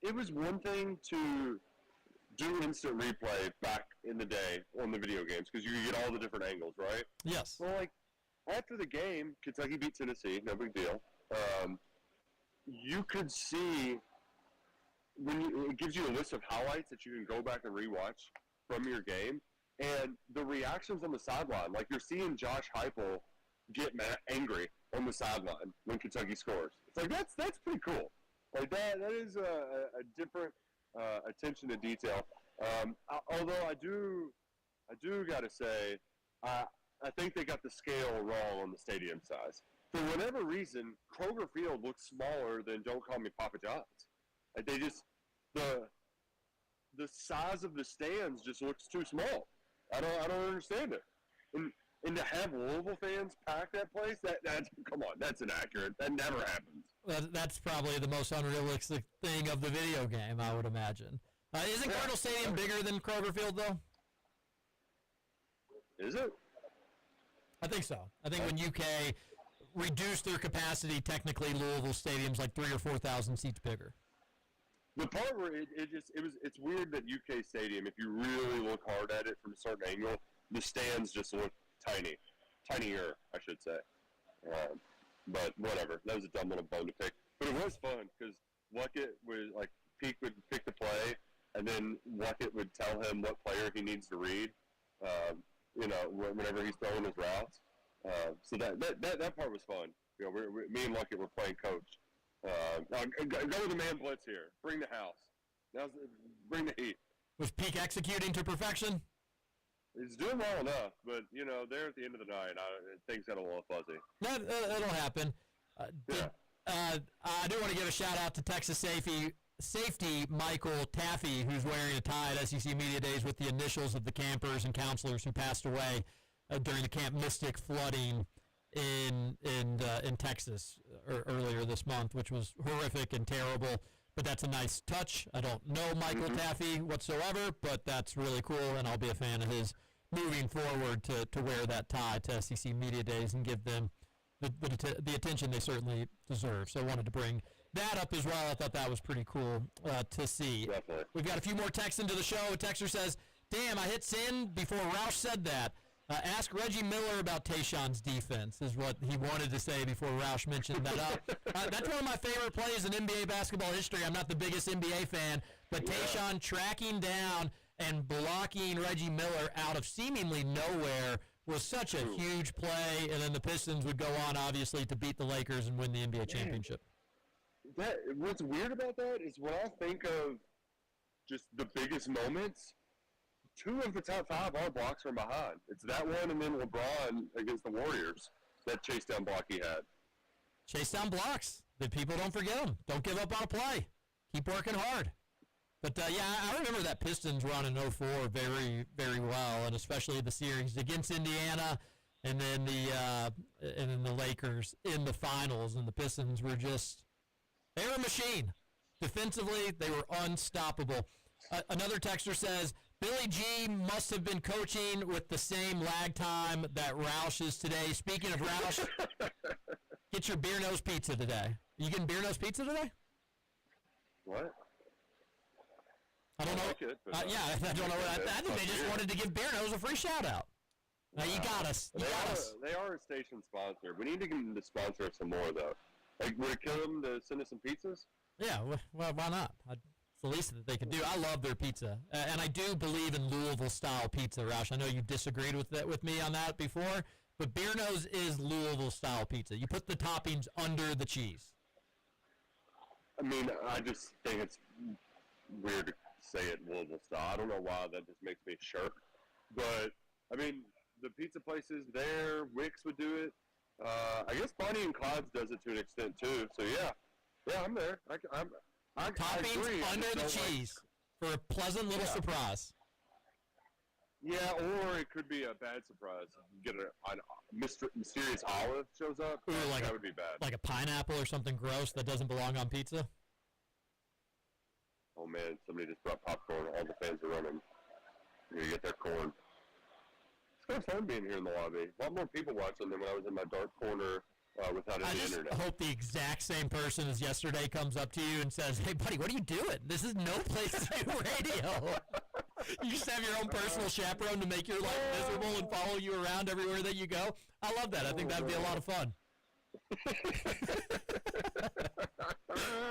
it was one thing to do instant replay back in the day on the video games because you could get all the different angles, right? Yes. Well, like, after the game, Kentucky beat Tennessee, no big deal. You could see it gives you a list of highlights that you can go back and rewatch from your game, and the reactions on the sideline, like you're seeing Josh Heupel get angry on the sideline when Kentucky scores. It's like that's pretty cool. Like that is a different attention to detail. Although I do gotta say, I think they got the scale wrong on the stadium size. For whatever reason, Kroger Field looks smaller than Don't Call Me Papa John's. Like they just the size of the stands just looks too small. I don't understand it. And to have Louisville fans pack that place, that's come on, that's inaccurate. That never happens. That's probably the most unrealistic thing of the video game, I would imagine. Isn't Cardinal Stadium bigger than Kroger Field, though? Is it? I think so. I think when UK reduced their capacity, technically Louisville Stadium's like 3,000 or 4,000 seats bigger. The part where it's weird that UK Stadium, if you really look hard at it from a certain angle, the stands just look tinier, I should say. But whatever, that was a dumb little bone to pick. But it was fun because Luckett would, like, Peak would pick the play, and then Luckett would tell him what player he needs to read, whenever he's throwing his routes. So that part was fun. Me and Luckett were playing coach. Go with the man blitz here. Bring the house. Bring the heat. Was Peak executing to perfection? He's doing well enough, but, there at the end of the night, things got a little fuzzy. That'll happen. I do want to give a shout-out to Texas safety Michael Taffy, who's wearing a tie at SEC Media Days with the initials of the campers and counselors who passed away during the Camp Mystic flooding in Texas earlier this month, which was horrific and terrible. But that's a nice touch. I don't know Michael Taffy whatsoever, but that's really cool, and I'll be a fan of his moving forward to wear that tie to SEC Media Days and give them the attention they certainly deserve. So I wanted to bring that up as well. I thought that was pretty cool to see. Definitely. We've got a few more texts into the show. A texter says, damn, I hit send before Roush said that. Ask Reggie Miller about Tayshawn's defense, is what he wanted to say before Roush mentioned that up. That's one of my favorite plays in NBA basketball history. I'm not the biggest NBA fan, but Tayshawn tracking down and blocking Reggie Miller out of seemingly nowhere was such a huge play, and then the Pistons would go on, obviously, to beat the Lakers and win the NBA championship. What's weird about that is when I think of just the biggest moments, 2 of the top 5 are blocks from behind. It's that one and then LeBron against the Warriors, that chase down block he had. Chase down blocks. The people don't forget them. Don't give up on a play. Keep working hard. But, I remember that Pistons run in 04 very, very well, and especially the series against Indiana and then the Lakers in the finals. And the Pistons were they were a machine. Defensively, they were unstoppable. Another texter says, Billy G must have been coaching with the same lag time that Roush is today. Speaking of Roush, get your beer nose pizza today. You getting beer nose pizza today? What? I don't know. Like it, but, I don't know. I think they just wanted to give Beer Nose a free shout-out. Now, you got us. They are a station sponsor. We need to get them to sponsor us some more, though. Like, would it kill them to send us some pizzas? Yeah, well, why not? It's the least that they can do. I love their pizza. And I do believe in Louisville-style pizza, Roush. I know you disagreed with me on that before, but Beer Nose is Louisville-style pizza. You put the toppings under the cheese. I mean, I just think it's weird to say it Louisville style. I don't know why that just makes me shirk. But, I mean, the pizza places there, Wix would do it. I guess Bonnie and Clyde's does it to an extent, too. So, yeah, I'm there. Toppings under the cheese for a pleasant little surprise. Yeah, or it could be a bad surprise. You get a mysterious olive shows up. Ooh, that would be bad. Like a pineapple or something gross that doesn't belong on pizza? Oh, man, somebody just brought popcorn. All the fans are running. You're going to get their corn. It's kind of fun being here in the lobby. A lot more people watching than when I was in my dark corner without any internet. I hope the exact same person as yesterday comes up to you and says, hey, buddy, what are you doing? This is no place to do radio. You just have your own personal chaperone to make your life miserable and follow you around everywhere that you go. I love that. I think that would be a lot of fun.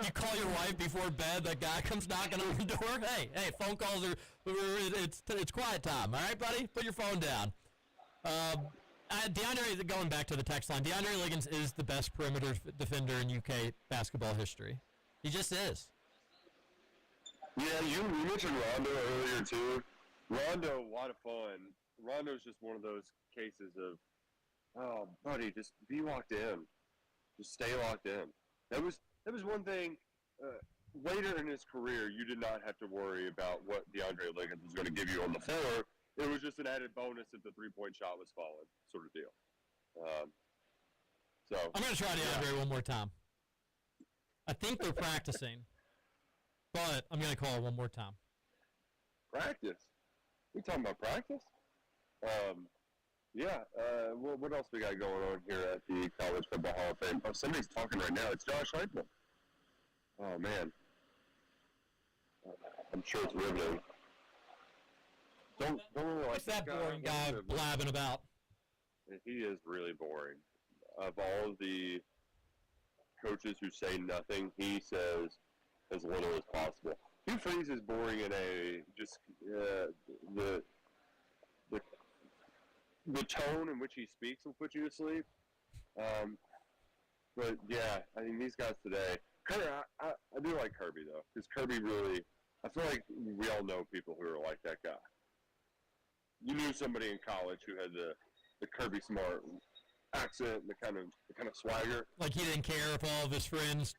You call your wife before bed, that guy comes knocking on the door. Hey, phone calls are, it's quiet time. All right, buddy? Put your phone down. DeAndre, going back to the text line, DeAndre Liggins is the best perimeter defender in UK basketball history. He just is. Yeah, you mentioned Rondo earlier, too. Rondo, a lot of fun. Rondo's just one of those cases of, oh, buddy, just be locked in. Just stay locked in. That was one thing. Later in his career, you did not have to worry about what DeAndre Liggins was going to give you on the floor. It was just an added bonus if the three-point shot was falling, sort of deal. I'm going to try DeAndre one more time. I think they're practicing, but I'm going to call it one more time. Practice? We talking about practice? What else we got going on here at the College Football Hall of Fame? Oh, somebody's talking right now. It's Josh Heupel. Oh, man. I'm sure it's riveting. Don't What's that boring guy blabbing about? He is really boring. Of all the coaches who say nothing, he says as little as possible. Hugh Freeze is boring in a just the tone in which he speaks will put you to sleep. But yeah, I mean these guys today. I do like Kirby though, because Kirby really. I feel like we all know people who are like that guy. You knew somebody in college who had the Kirby Smart accent, the kind of swagger. Like he didn't care if all of his friends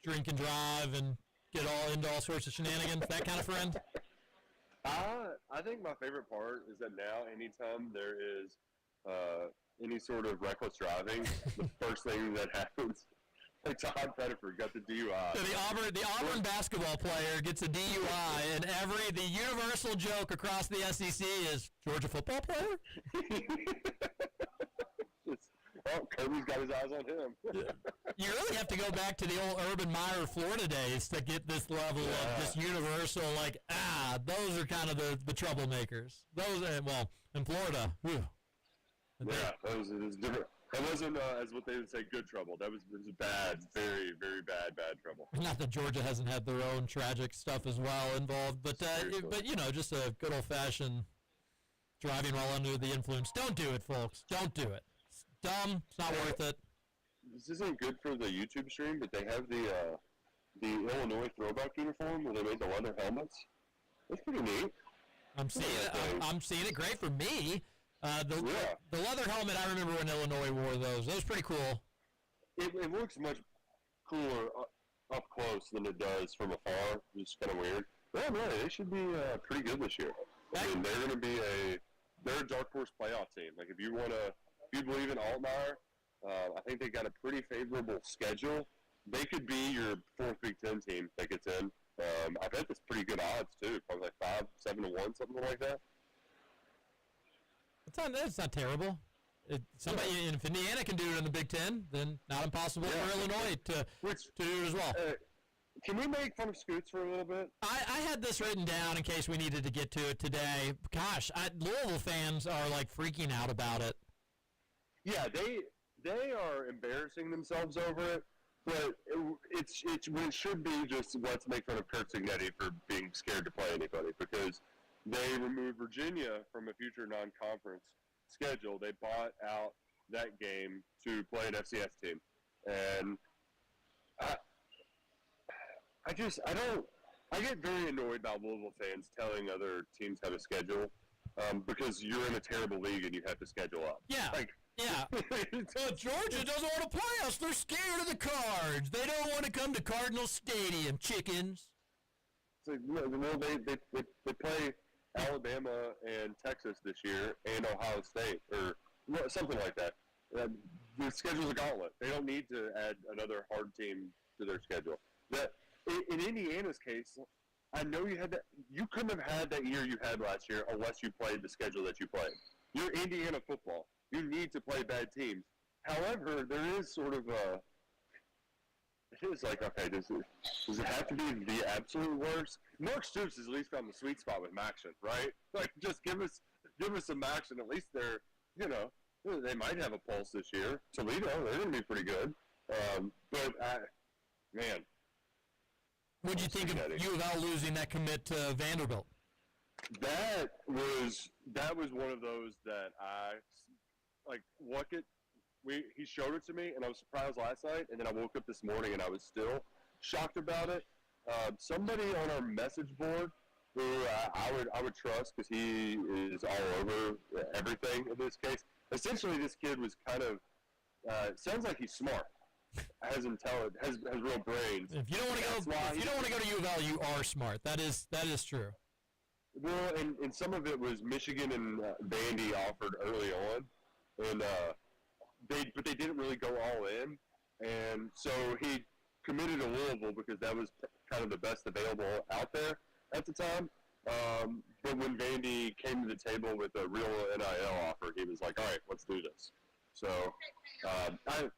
drink and drive and get all into all sorts of shenanigans. That kind of friend. I think my favorite part is that now, anytime there is any sort of reckless driving, the first thing that happens, like Todd Pettiford got the DUI. So the Auburn basketball player gets a DUI, and the universal joke across the SEC is Georgia football player. Well, Kirby's got his eyes on him. You really have to go back to the old Urban Meyer Florida days to get this level of just universal, like, those are kind of the troublemakers. Those, in Florida, whew. Yeah, it was different. That wasn't, as what they would say, good trouble. It was bad, very, very bad trouble. Not that Georgia hasn't had their own tragic stuff as well involved, but just a good old-fashioned driving while under the influence. Don't do it, folks. Don't do it. It's dumb. It's not worth it. This isn't good for the YouTube stream, but they have the Illinois throwback uniform where they made the leather helmets. That's pretty neat. I'm seeing it. Great for me. The leather helmet, I remember when Illinois wore those. That was pretty cool. It looks much cooler up close than it does from afar. It's kind of weird. Yeah, no, they should be pretty good this year. I mean, they're going to be they're a dark horse playoff team. Like, if you believe in Altmaier, I think they got a pretty favorable schedule. They could be your fourth Big Ten team that gets in. I bet that's pretty good odds, too. Probably like 5-7-1, something like that. It's not terrible. If Indiana can do it in the Big Ten, then not impossible for Illinois to do it as well. Can we make fun of Scoots for a little bit? I had this written down in case we needed to get to it today. Gosh, Louisville fans are like freaking out about it. Yeah, they are embarrassing themselves over it, but it should be just let's make fun of Kurt Signetti for being scared to play anybody, because they removed Virginia from a future non-conference schedule. They bought out that game to play an FCS team. And I get very annoyed about Louisville fans telling other teams how to schedule because you're in a terrible league and you have to schedule up. Yeah. Georgia doesn't want to play us. They're scared of the Cards. They don't want to come to Cardinal Stadium, chickens. So, they play Alabama and Texas this year, and Ohio State, or something like that. The schedule's a gauntlet. They don't need to add another hard team to their schedule. In Indiana's case, I know you had that. You couldn't have had that year you had last year unless you played the schedule that you played. You're Indiana football. You need to play bad teams. However, there is sort of it is like, okay, does it have to be the absolute worst? Mark Stoops has at least found the sweet spot with Maction, right? Like, just give us some Maction. At least they're, they might have a pulse this year. Toledo, they're going to be pretty good. Man. What do you think of U of L losing that commit to Vanderbilt? That was one of those that he showed it to me, and I was surprised last night, and then I woke up this morning, and I was still shocked about it. Somebody on our message board who I would trust because he is all over everything in this case. Essentially, this kid was kind of sounds like he's smart, has intelligence, has real brains. If you don't want to go to U of L, you are smart. That is true. Well, and some of it was Michigan and Vandy offered early on, and but they didn't really go all in, and so he committed to Louisville because that was kind of the best available out there at the time. But when Vandy came to the table with a real NIL offer, he was like, all right, let's do this. So I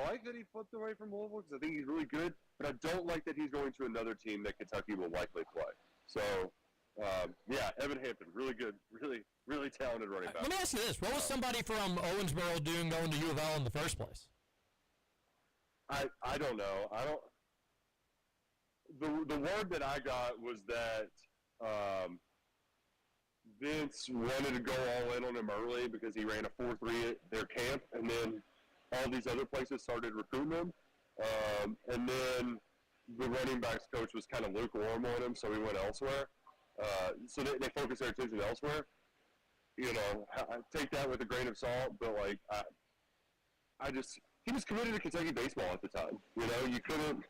like that he flipped away from Louisville because I think he's really good, but I don't like that he's going to another team that Kentucky will likely play. So, Evan Hampton, really good, really, really talented running back. Let me ask you this. What was somebody from Owensboro doing going to U of L in the first place? I don't know. the word that I got was that Vince wanted to go all in on him early because he ran a 4.3 at their camp, and then all these other places started recruiting him. And then the running backs coach was kind of lukewarm on him, so he went elsewhere. So they focused their attention elsewhere. You know, I take that with a grain of salt, but like he was committed to Kentucky baseball at the time. You know, you couldn't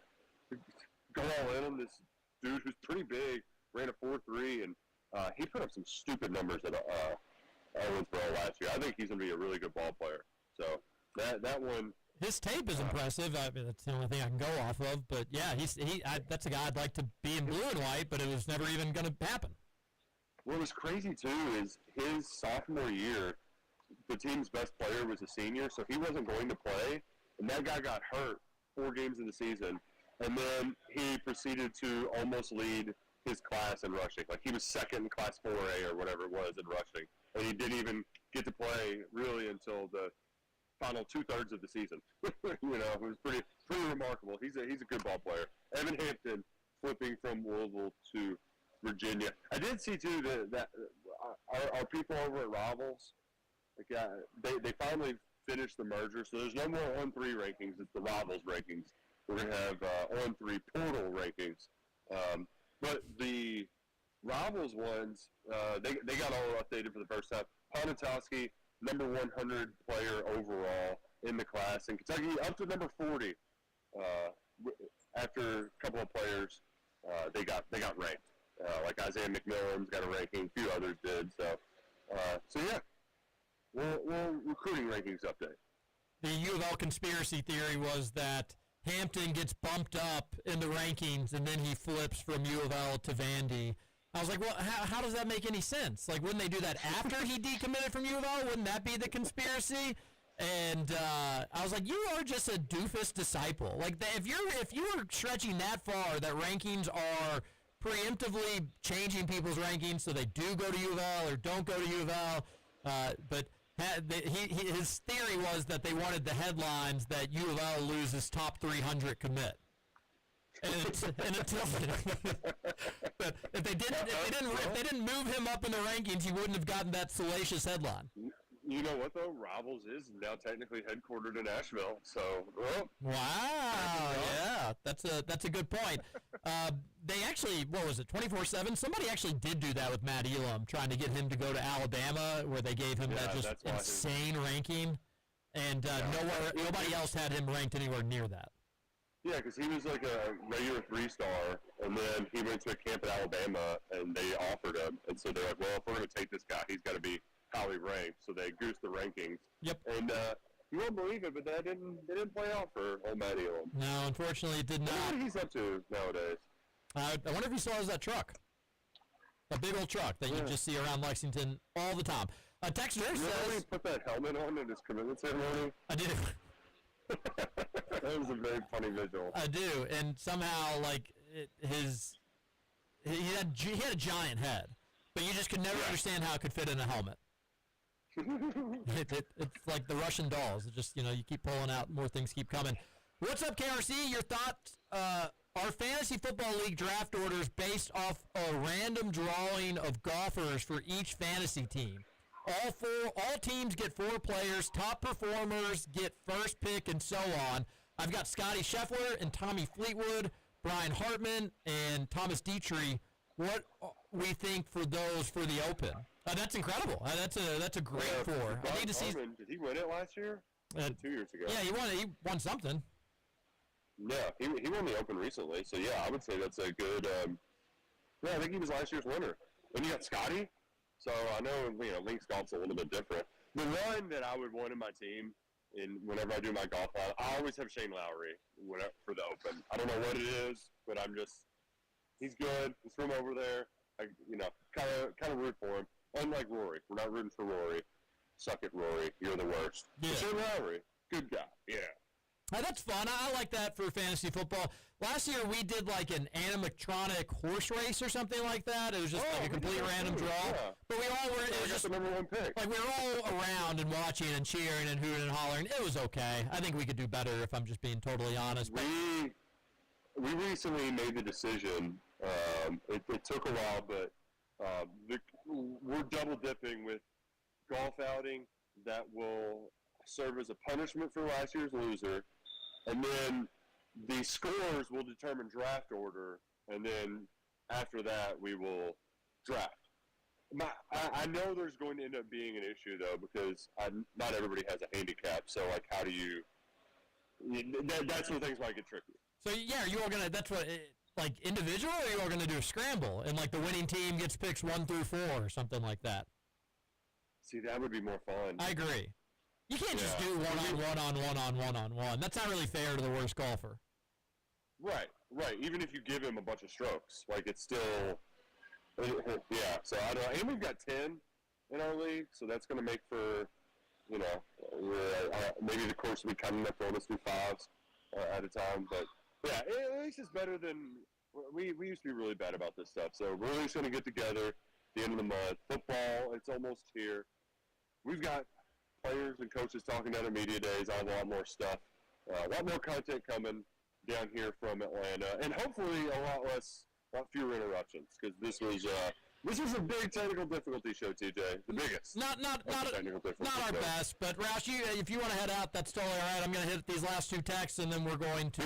go all in on this dude who's pretty big, ran a 4.3, and he put up some stupid numbers at Owensboro last year. I think he's going to be a really good ball player. So that one. His tape is impressive. I mean, that's the only thing I can go off of. But yeah, that's a guy I'd like to be in blue and white, but it was never even going to happen. What was crazy too is his sophomore year, the team's best player was a senior, so he wasn't going to play, and that guy got hurt 4 games in the season, and then he proceeded to almost lead his class in rushing. Like he was second in Class 4A or whatever it was in rushing, and he didn't even get to play really until the final 2/3 of the season. You know, it was pretty remarkable. He's a good ball player. Evan Hampton flipping from Louisville to Virginia. I did see too that our people over at Rivals, like, they finally finished the merger, so there's no more on-3 rankings. It's the Rivals rankings. We're gonna have on-3 portal rankings, but the Rivals ones they got all updated for the first time. Ponatowski, number 100 player overall in the class, and Kentucky up to number 40. After a couple of players, they got ranked. Like Isaiah McMillan's got a ranking, a few others did. So yeah, we'll recruiting rankings update. The U of L conspiracy theory was that Hampton gets bumped up in the rankings, and then he flips from U of L to Vandy. I was like, well, how does that make any sense? Like, wouldn't they do that after he decommitted from U of L? Wouldn't that be the conspiracy? And I was like, you are just a doofus disciple. Like, if you were stretching that far, that rankings are preemptively changing people's rankings so they do go to U of L or don't go to U of L. But his theory was that they wanted the headlines that U of L loses top 300 commit. And but if they didn't move him up in the rankings, he wouldn't have gotten that salacious headline. You know what though? Rivals is now technically headquartered in Asheville. So wow, yeah, that's a good point. They actually, what was it, 24/7? Somebody actually did do that with Matt Elam, trying to get him to go to Alabama, where they gave him that just insane ranking, and nobody else had him ranked anywhere near that. Yeah, because he was like a regular 3-star, and then he went to a camp at Alabama, and they offered him. And so they're like, well, if we're going to take this guy, he's got to be highly ranked. So they goosed the rankings. Yep. And you won't believe it, but that didn't play out for old Matt Elam. No, unfortunately, it did not. I wonder what he's up to nowadays. I wonder if he still has that truck. A big old truck that you just see around Lexington all the time. A texter says... Remember he put that helmet on in his commitment ceremony? I did. That was a very funny visual. I do, and somehow, like, he had a giant head, but you just could never understand how it could fit in a helmet. It's like the Russian dolls. It just, you keep pulling out, more things keep coming. What's up, KRC? Your thoughts? Are fantasy football league draft orders based off a random drawing of golfers for each fantasy team? All teams get 4 players. Top performers get first pick, and so on. I've got Scotty Scheffler and Tommy Fleetwood, Brian Hartman, and Thomas Dietrich. What we think for those for the Open? That's incredible. That's a great 4. I need to see. Did he win it last year? 2 years ago. Yeah, he won something. Yeah, he won the Open recently. So yeah, I would say that's a good. I think he was last year's winner. And you got Scotty. So I know Link's golf's a little bit different. The one that I would want in my team, and whenever I do my golf line, I always have Shane Lowry for the Open. I don't know what it is, but he's good. He's from over there. I kind of root for him. Unlike Rory, we're not rooting for Rory. Suck it, Rory. You're the worst. Yeah. Shane Lowry, good guy. Yeah. That's fun. I like that for fantasy football. Last year we did like an animatronic horse race or something like that. It was just like a complete random draw. Yeah. But we all were. It was just the number 1 pick. Like we were all around and watching and cheering and hooting and hollering. It was okay. I think we could do better if I'm just being totally honest. we recently made the decision. It took a while, but we're double dipping with golf outing that will serve as a punishment for last year's loser, and then the scores will determine draft order, and then after that we will draft. I know there's going to end up being an issue though, because not everybody has a handicap. So like, how do you? That's where things might get tricky. So yeah, you all gonna? That's what. Like individual, or you all gonna do a scramble, and like the winning team gets picks 1 through 4 or something like that. See, that would be more fun. I agree. You can't just do one-on-one. That's not really fair to the worst golfer. Right. Even if you give him a bunch of strokes, like it's still, yeah. So I don't know. And we've got 10 in our league, so that's going to make for, maybe the course will be coming up. Let's do 5s at a time. But yeah, at least it's better than we used to be really bad about this stuff. So we're really going to get together at the end of the month. Football, it's almost here. We've got players and coaches talking down at media days. I have a lot more stuff, a lot more content coming down here from Atlanta, and hopefully a lot fewer interruptions, because this was a big technical difficulty show, TJ, the biggest. Not our best, but Roush, if you want to head out, that's totally all right. I'm going to hit these last 2 texts, and then we're going to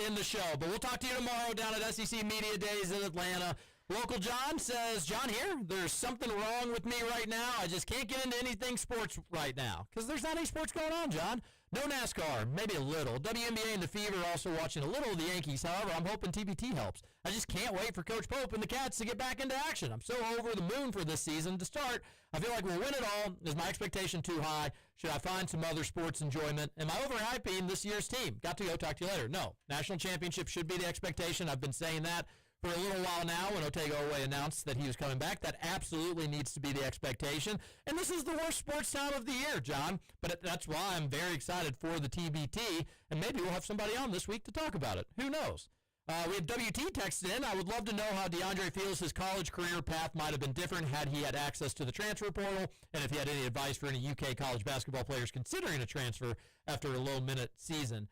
end the show. But we'll talk to you tomorrow down at SEC Media Days in Atlanta. Local John says, John here, there's something wrong with me right now. I just can't get into anything sports right now, because there's not any sports going on, John. No NASCAR, maybe a little. WNBA and the Fever also watching a little of the Yankees. However, I'm hoping TBT helps. I just can't wait for Coach Pope and the Cats to get back into action. I'm so over the moon for this season to start. I feel like we'll win it all. Is my expectation too high? Should I find some other sports enjoyment? Am I overhyping this year's team? Got to go. Talk to you later. No. National championship should be the expectation. I've been saying that for a little while now. When Otagowe announced that he was coming back, that absolutely needs to be the expectation. And this is the worst sports time of the year, John. But that's why I'm very excited for the TBT, and maybe we'll have somebody on this week to talk about it. Who knows? We have WT texted in. I would love to know how DeAndre feels his college career path might have been different had he had access to the transfer portal, and if he had any advice for any UK college basketball players considering a transfer after a low-minute season.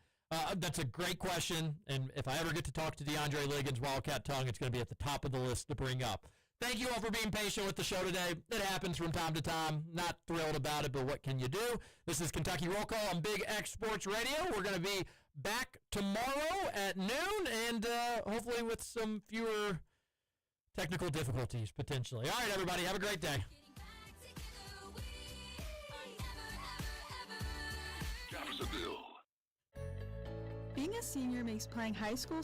That's a great question, and if I ever get to talk to DeAndre Liggins, Wildcat Tongue, it's going to be at the top of the list to bring up. Thank you all for being patient with the show today. It happens from time to time. Not thrilled about it, but what can you do? This is Kentucky Roll Call on Big X Sports Radio. We're going to be back tomorrow at noon, and hopefully with some fewer technical difficulties, potentially. All right, everybody, have a great day. Jacksonville. Being a senior makes playing high school